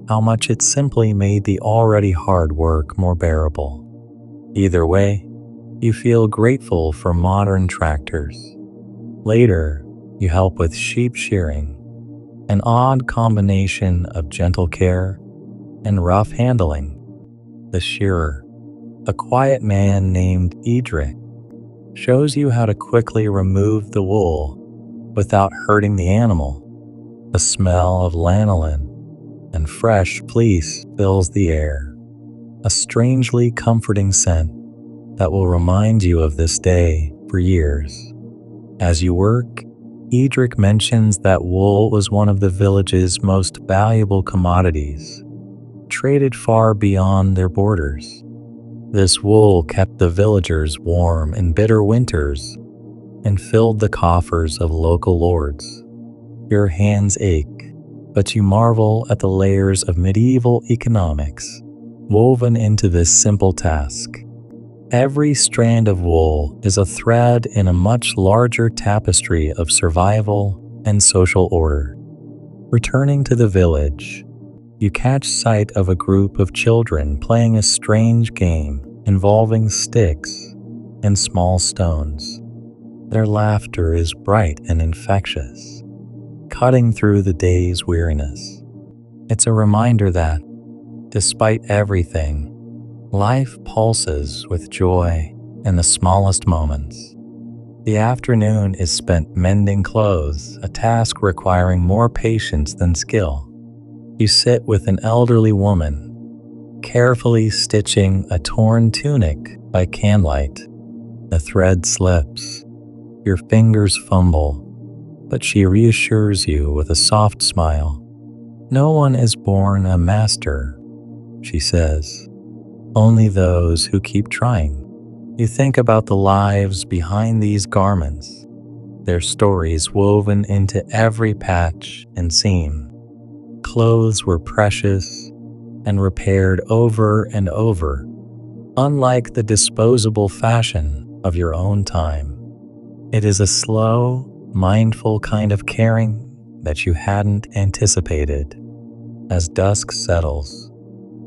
how much it simply made the already hard work more bearable. Either way, you feel grateful for modern tractors. Later, you help with sheep shearing, an odd combination of gentle care and rough handling. The shearer, a quiet man named Edric, shows you how to quickly remove the wool without hurting the animal. The smell of lanolin and fresh fleece fills the air, a strangely comforting scent that will remind you of this day for years. As you work, Edric mentions that wool was one of the village's most valuable commodities, traded far beyond their borders. This wool kept the villagers warm in bitter winters and filled the coffers of local lords. Your hands ache, but you marvel at the layers of medieval economics woven into this simple task. Every strand of wool is a thread in a much larger tapestry of survival and social order. Returning to the village, you catch sight of a group of children playing a strange game involving sticks and small stones. Their laughter is bright and infectious, cutting through the day's weariness. It's a reminder that, despite everything, life pulses with joy in the smallest moments. The afternoon is spent mending clothes, a task requiring more patience than skill. You sit with an elderly woman, carefully stitching a torn tunic by candlelight. The thread slips, your fingers fumble, but she reassures you with a soft smile. "No one is born a master," she says. "Only those who keep trying." You think about the lives behind these garments, their stories woven into every patch and seam. Clothes were precious and repaired over and over, unlike the disposable fashion of your own time. It is a slow, mindful kind of caring that you hadn't anticipated. As dusk settles,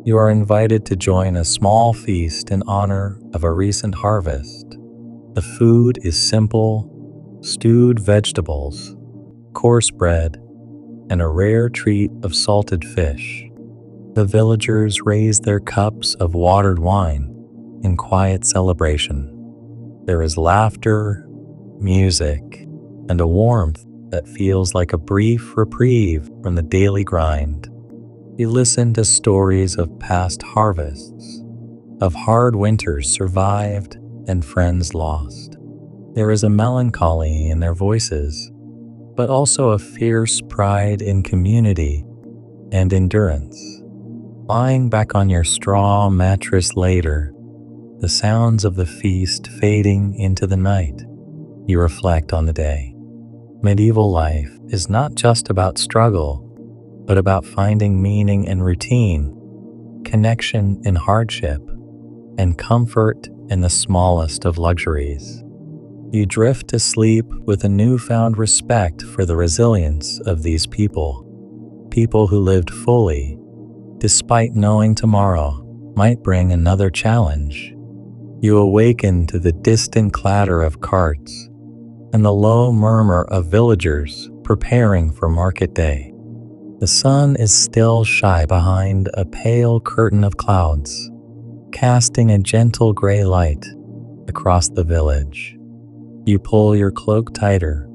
you are invited to join a small feast in honor of a recent harvest. The food is simple: stewed vegetables, coarse bread, and a rare treat of salted fish. The villagers raise their cups of watered wine in quiet celebration. There is laughter, music, and a warmth that feels like a brief reprieve from the daily grind. You listen to stories of past harvests, of hard winters survived and friends lost. There is a melancholy in their voices, but also a fierce pride in community and endurance. Lying back on your straw mattress later, the sounds of the feast fading into the night, you reflect on the day. Medieval life is not just about struggle, but about finding meaning in routine, connection in hardship, and comfort in the smallest of luxuries. You drift to sleep with a newfound respect for the resilience of these people who lived fully, despite knowing tomorrow might bring another challenge. You awaken to the distant clatter of carts and the low murmur of villagers preparing for market day. The sun is still shy behind a pale curtain of clouds, casting a gentle gray light across the village. You pull your cloak tighter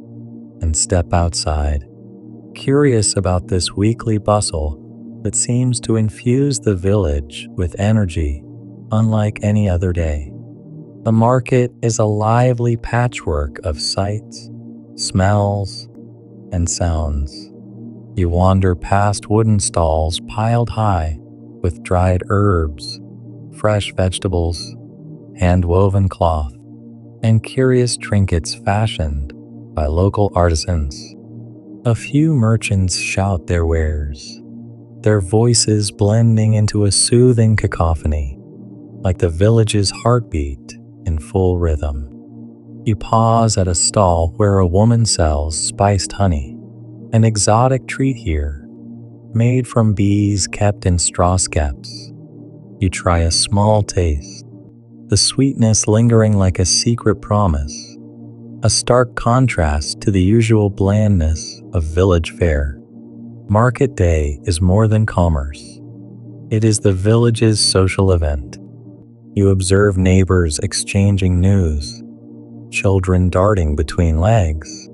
and step outside, curious about this weekly bustle that seems to infuse the village with energy unlike any other day. The market is a lively patchwork of sights, smells, and sounds. You wander past wooden stalls piled high with dried herbs, fresh vegetables, hand-woven cloth, and curious trinkets fashioned by local artisans. A few merchants shout their wares, their voices blending into a soothing cacophony, like the village's heartbeat in full rhythm. You pause at a stall where a woman sells spiced honey, an exotic treat here, made from bees kept in straw skeps. You try a small taste, the sweetness lingering like a secret promise, a stark contrast to the usual blandness of village fare. Market day is more than commerce. It is the village's social event. You observe neighbors exchanging news, children darting between legs,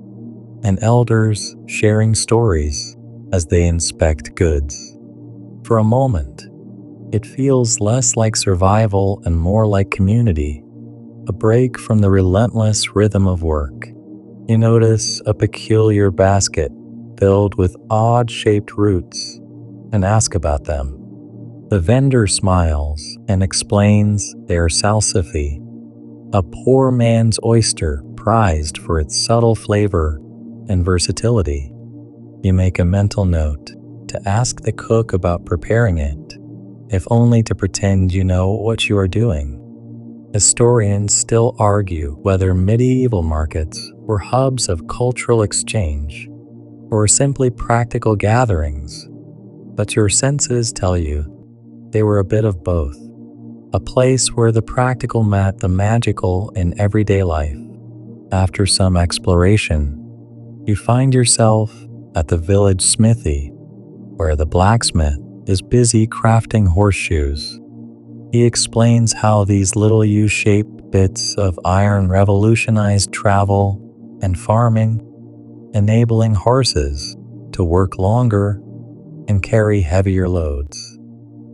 and elders sharing stories as they inspect goods. For a moment, it feels less like survival and more like community, a break from the relentless rhythm of work. You notice a peculiar basket filled with odd-shaped roots and ask about them. The vendor smiles and explains they are salsify, a poor man's oyster prized for its subtle flavor and versatility. You make a mental note to ask the cook about preparing it, if only to pretend you know what you are doing. Historians still argue whether medieval markets were hubs of cultural exchange or simply practical gatherings, but your senses tell you they were a bit of both, a place where the practical met the magical in everyday life. After some exploration, you find yourself at the village smithy, where the blacksmith is busy crafting horseshoes. He explains how these little U-shaped bits of iron revolutionized travel and farming, enabling horses to work longer and carry heavier loads.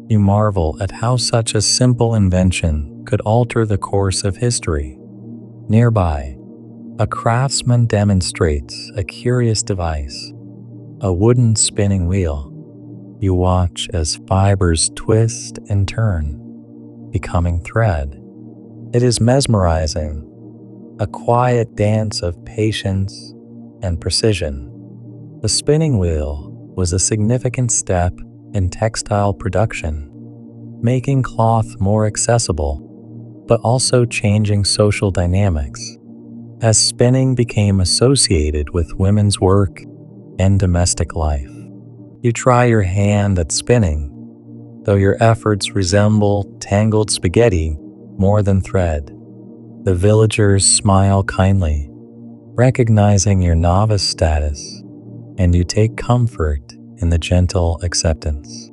You marvel at how such a simple invention could alter the course of history. Nearby, a craftsman demonstrates a curious device, a wooden spinning wheel. You watch as fibers twist and turn, becoming thread. It is mesmerizing, a quiet dance of patience and precision. The spinning wheel was a significant step in textile production, making cloth more accessible, but also changing social dynamics, as spinning became associated with women's work and domestic life. You try your hand at spinning, though your efforts resemble tangled spaghetti more than thread. The villagers smile kindly, recognizing your novice status, and you take comfort in the gentle acceptance.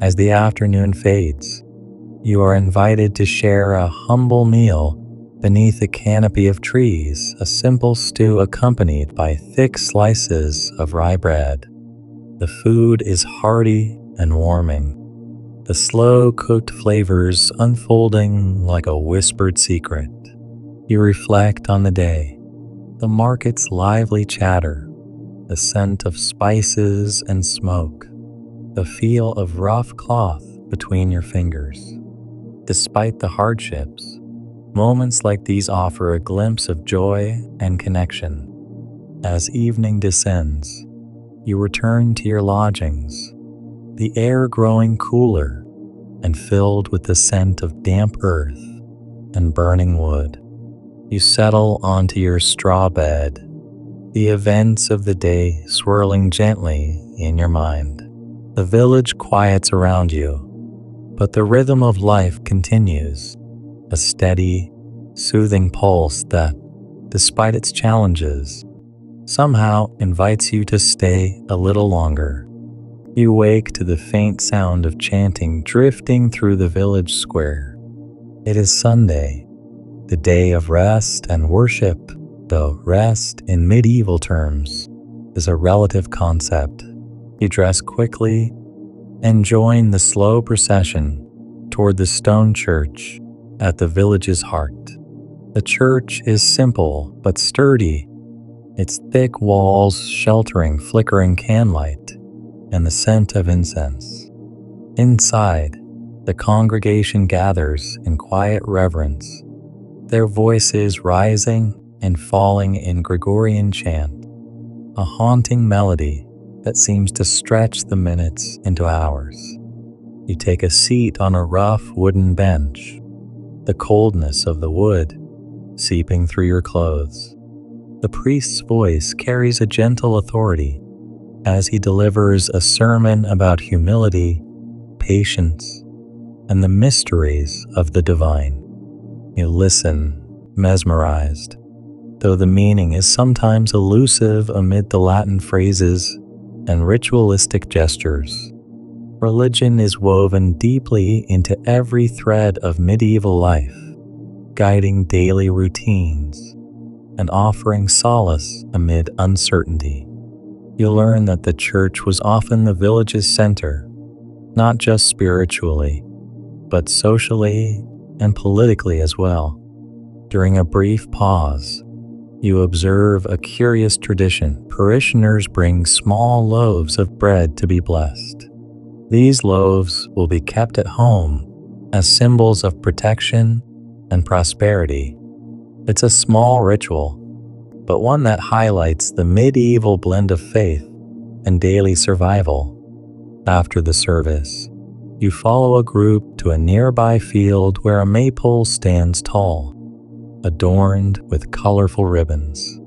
As the afternoon fades, you are invited to share a humble meal beneath a canopy of trees, a simple stew accompanied by thick slices of rye bread. The food is hearty and warming, the slow-cooked flavors unfolding like a whispered secret. You reflect on the day, the market's lively chatter, the scent of spices and smoke, the feel of rough cloth between your fingers. Despite the hardships, moments like these offer a glimpse of joy and connection. As evening descends, you return to your lodgings, the air growing cooler and filled with the scent of damp earth and burning wood. You settle onto your straw bed, the events of the day swirling gently in your mind. The village quiets around you, but the rhythm of life continues, a steady, soothing pulse that, despite its challenges, somehow invites you to stay a little longer. You wake to the faint sound of chanting drifting through the village square. It is Sunday, the day of rest and worship, though rest in medieval terms is a relative concept. You dress quickly and join the slow procession toward the stone church at the village's heart. The church is simple but sturdy, its thick walls sheltering flickering candlelight and the scent of incense. Inside, the congregation gathers in quiet reverence, their voices rising and falling in Gregorian chant, a haunting melody that seems to stretch the minutes into hours. You take a seat on a rough wooden bench, the coldness of the wood seeping through your clothes. The priest's voice carries a gentle authority as he delivers a sermon about humility, patience, and the mysteries of the divine. You listen, mesmerized, though the meaning is sometimes elusive amid the Latin phrases and ritualistic gestures. Religion is woven deeply into every thread of medieval life, guiding daily routines and offering solace amid uncertainty. You learn that the church was often the village's center, not just spiritually, but socially and politically as well. During a brief pause, you observe a curious tradition. Parishioners bring small loaves of bread to be blessed. These loaves will be kept at home as symbols of protection and prosperity. It's a small ritual, but one that highlights the medieval blend of faith and daily survival. After the service, you follow a group to a nearby field where a maypole stands tall, adorned with colorful ribbons.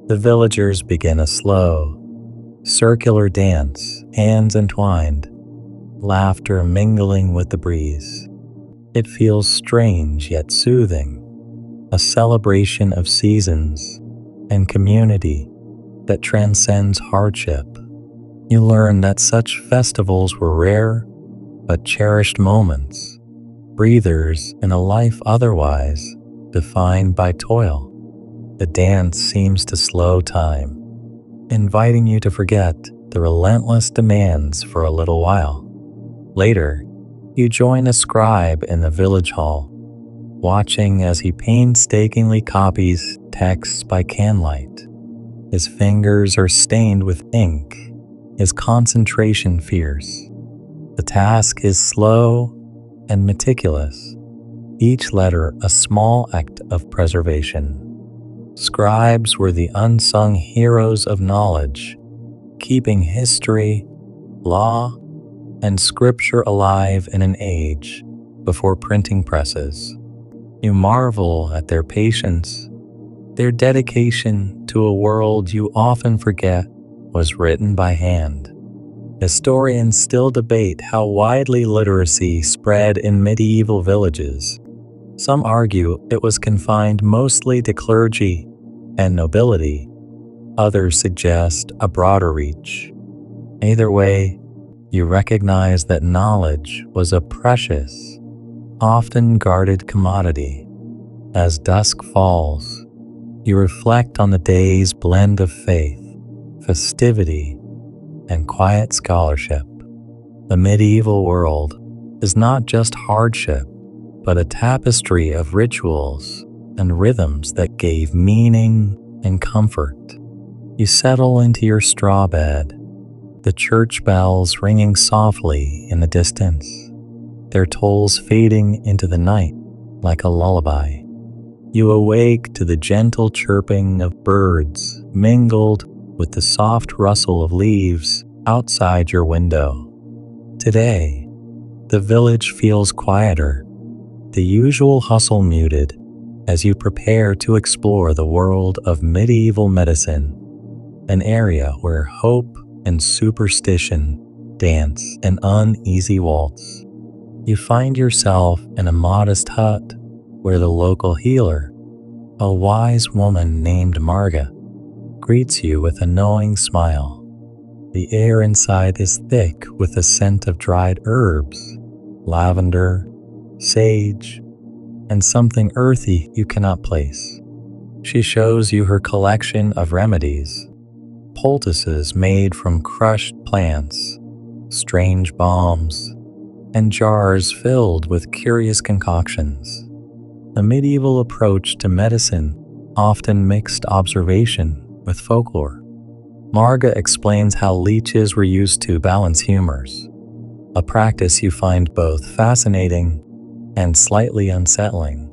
The villagers begin a slow, circular dance, hands entwined, laughter mingling with the breeze. It feels strange yet soothing, a celebration of seasons and community that transcends hardship. You learn that such festivals were rare but cherished moments, breathers in a life otherwise defined by toil. The dance seems to slow time, inviting you to forget the relentless demands for a little while. Later, you join a scribe in the village hall, watching as he painstakingly copies texts by candlelight. His fingers are stained with ink, his concentration fierce. The task is slow and meticulous, each letter a small act of preservation. Scribes were the unsung heroes of knowledge, keeping history, law, and scripture alive in an age before printing presses. You marvel at their patience, their dedication to a world you often forget was written by hand. Historians still debate how widely literacy spread in medieval villages. Some argue it was confined mostly to clergy and nobility. Others suggest a broader reach. Either way, you recognize that knowledge was a precious, often guarded commodity. As dusk falls, you reflect on the day's blend of faith, festivity, and quiet scholarship. The medieval world is not just hardship, but a tapestry of rituals and rhythms that gave meaning and comfort. You settle into your straw bed, the church bells ringing softly in the distance, their tolls fading into the night like a lullaby. You awake to the gentle chirping of birds mingled with the soft rustle of leaves outside your window. Today, the village feels quieter, the usual hustle muted, as you prepare to explore the world of medieval medicine, an area where hope and superstition dance an uneasy waltz. You find yourself in a modest hut where the local healer, a wise woman named Marga, greets you with a knowing smile. The air inside is thick with the scent of dried herbs, lavender, sage, and something earthy you cannot place. She shows you her collection of remedies, poultices made from crushed plants, strange balms, and jars filled with curious concoctions. The medieval approach to medicine often mixed observation with folklore. Marga explains how leeches were used to balance humors, a practice you find both fascinating and slightly unsettling.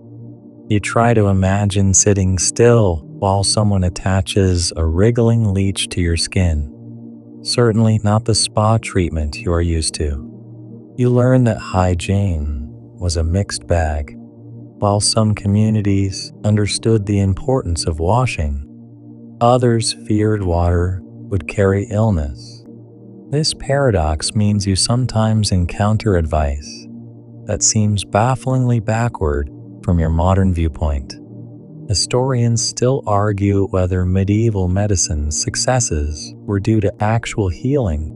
You try to imagine sitting still while someone attaches a wriggling leech to your skin. Certainly not the spa treatment you are used to. You learn that hygiene was a mixed bag. While some communities understood the importance of washing, others feared water would carry illness. This paradox means you sometimes encounter advice that seems bafflingly backward from your modern viewpoint. Historians still argue whether medieval medicine's successes were due to actual healing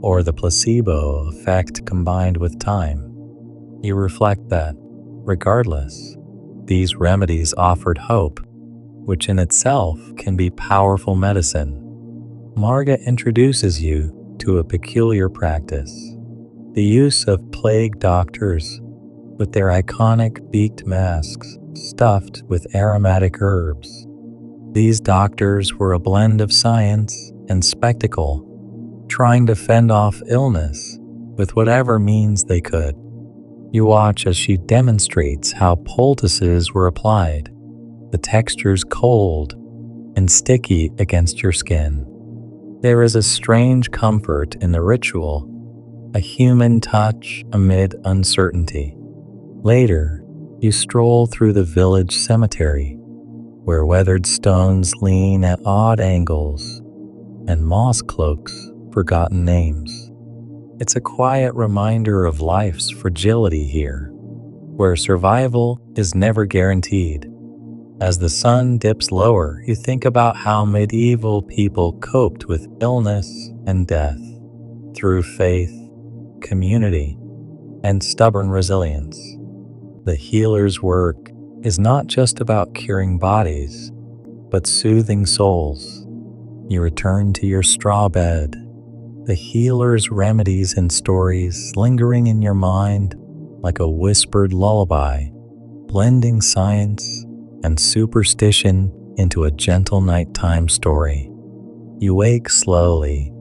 or the placebo effect combined with time. You reflect that, regardless, these remedies offered hope, which in itself can be powerful medicine. Marga introduces you to a peculiar practice, the use of plague doctors with their iconic beaked masks stuffed with aromatic herbs. These doctors were a blend of science and spectacle, trying to fend off illness with whatever means they could. You watch as she demonstrates how poultices were applied, the textures cold and sticky against your skin. There is a strange comfort in the ritual, a human touch amid uncertainty. Later, you stroll through the village cemetery, where weathered stones lean at odd angles and moss cloaks forgotten names. It's a quiet reminder of life's fragility here, where survival is never guaranteed. As the sun dips lower, you think about how medieval people coped with illness and death through faith, community, and stubborn resilience. The healer's work is not just about curing bodies, but soothing souls. You return to your straw bed, the healer's remedies and stories lingering in your mind like a whispered lullaby, blending science and superstition into a gentle nighttime story. You wake slowly,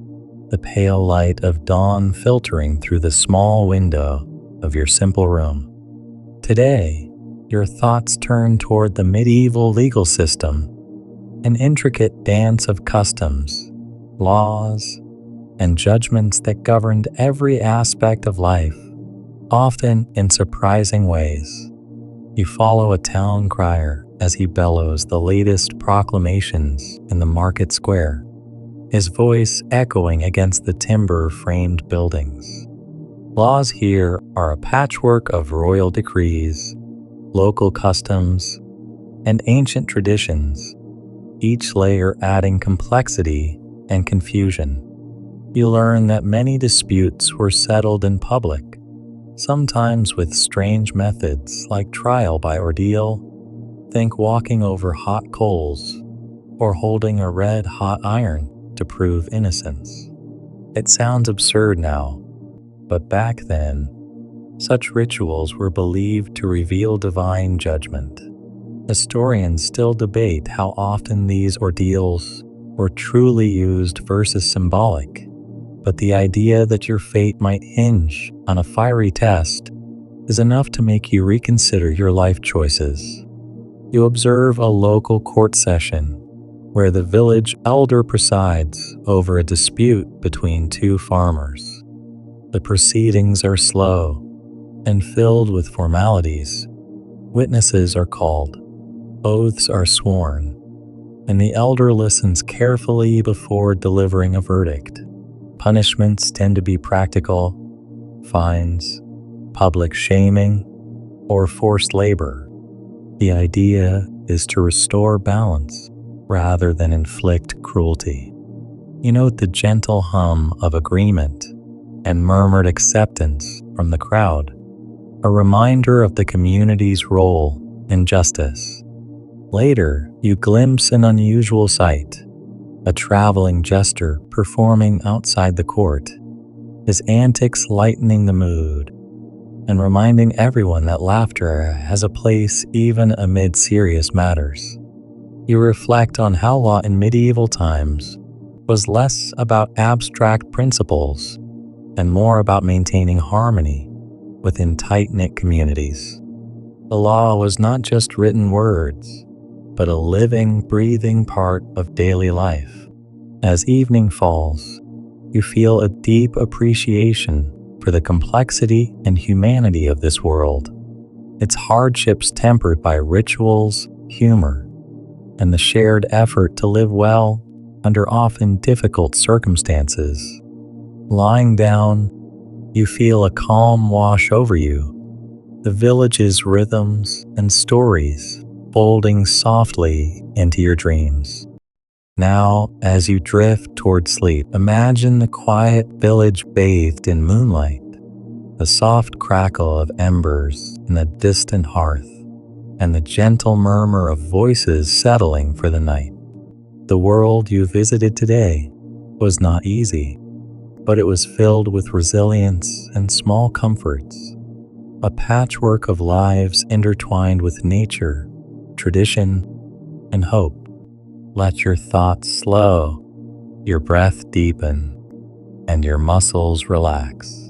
the pale light of dawn filtering through the small window of your simple room. Today, your thoughts turn toward the medieval legal system, an intricate dance of customs, laws, and judgments that governed every aspect of life, often in surprising ways. You follow a town crier as he bellows the latest proclamations in the market square, his voice echoing against the timber-framed buildings. Laws here are a patchwork of royal decrees, local customs, and ancient traditions, each layer adding complexity and confusion. You learn that many disputes were settled in public, sometimes with strange methods like trial by ordeal, think walking over hot coals, or holding a red-hot iron to prove innocence. It sounds absurd now, but back then, such rituals were believed to reveal divine judgment. Historians still debate how often these ordeals were truly used versus symbolic, but the idea that your fate might hinge on a fiery test is enough to make you reconsider your life choices. You observe a local court session where the village elder presides over a dispute between two farmers. The proceedings are slow and filled with formalities. Witnesses are called, oaths are sworn, and the elder listens carefully before delivering a verdict. Punishments tend to be practical: fines, public shaming, or forced labor. The idea is to restore balance rather than inflict cruelty. You note the gentle hum of agreement and murmured acceptance from the crowd, a reminder of the community's role in justice. Later, you glimpse an unusual sight: a traveling jester performing outside the court, his antics lightening the mood and reminding everyone that laughter has a place even amid serious matters. You reflect on how law in medieval times was less about abstract principles and more about maintaining harmony within tight-knit communities. The law was not just written words, but a living, breathing part of daily life. As evening falls, you feel a deep appreciation for the complexity and humanity of this world, its hardships tempered by rituals, humor, and the shared effort to live well under often difficult circumstances. Lying down, you feel a calm wash over you, the village's rhythms and stories folding softly into your dreams. Now, as you drift toward sleep, imagine the quiet village bathed in moonlight, the soft crackle of embers in the distant hearth, and the gentle murmur of voices settling for the night. The world you visited today was not easy, but it was filled with resilience and small comforts, a patchwork of lives intertwined with nature, tradition, and hope. Let your thoughts slow, your breath deepen, and your muscles relax.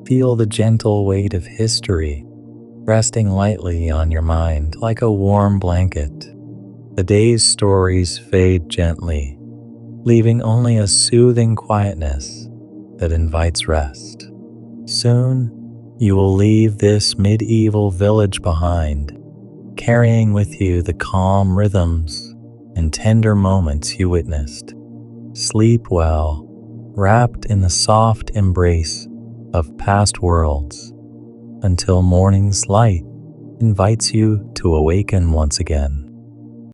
Feel the gentle weight of history resting lightly on your mind like a warm blanket. The day's stories fade gently, leaving only a soothing quietness that invites rest. Soon, you will leave this medieval village behind, carrying with you the calm rhythms and tender moments you witnessed. Sleep well, wrapped in the soft embrace of past worlds, until morning's light invites you to awaken once again.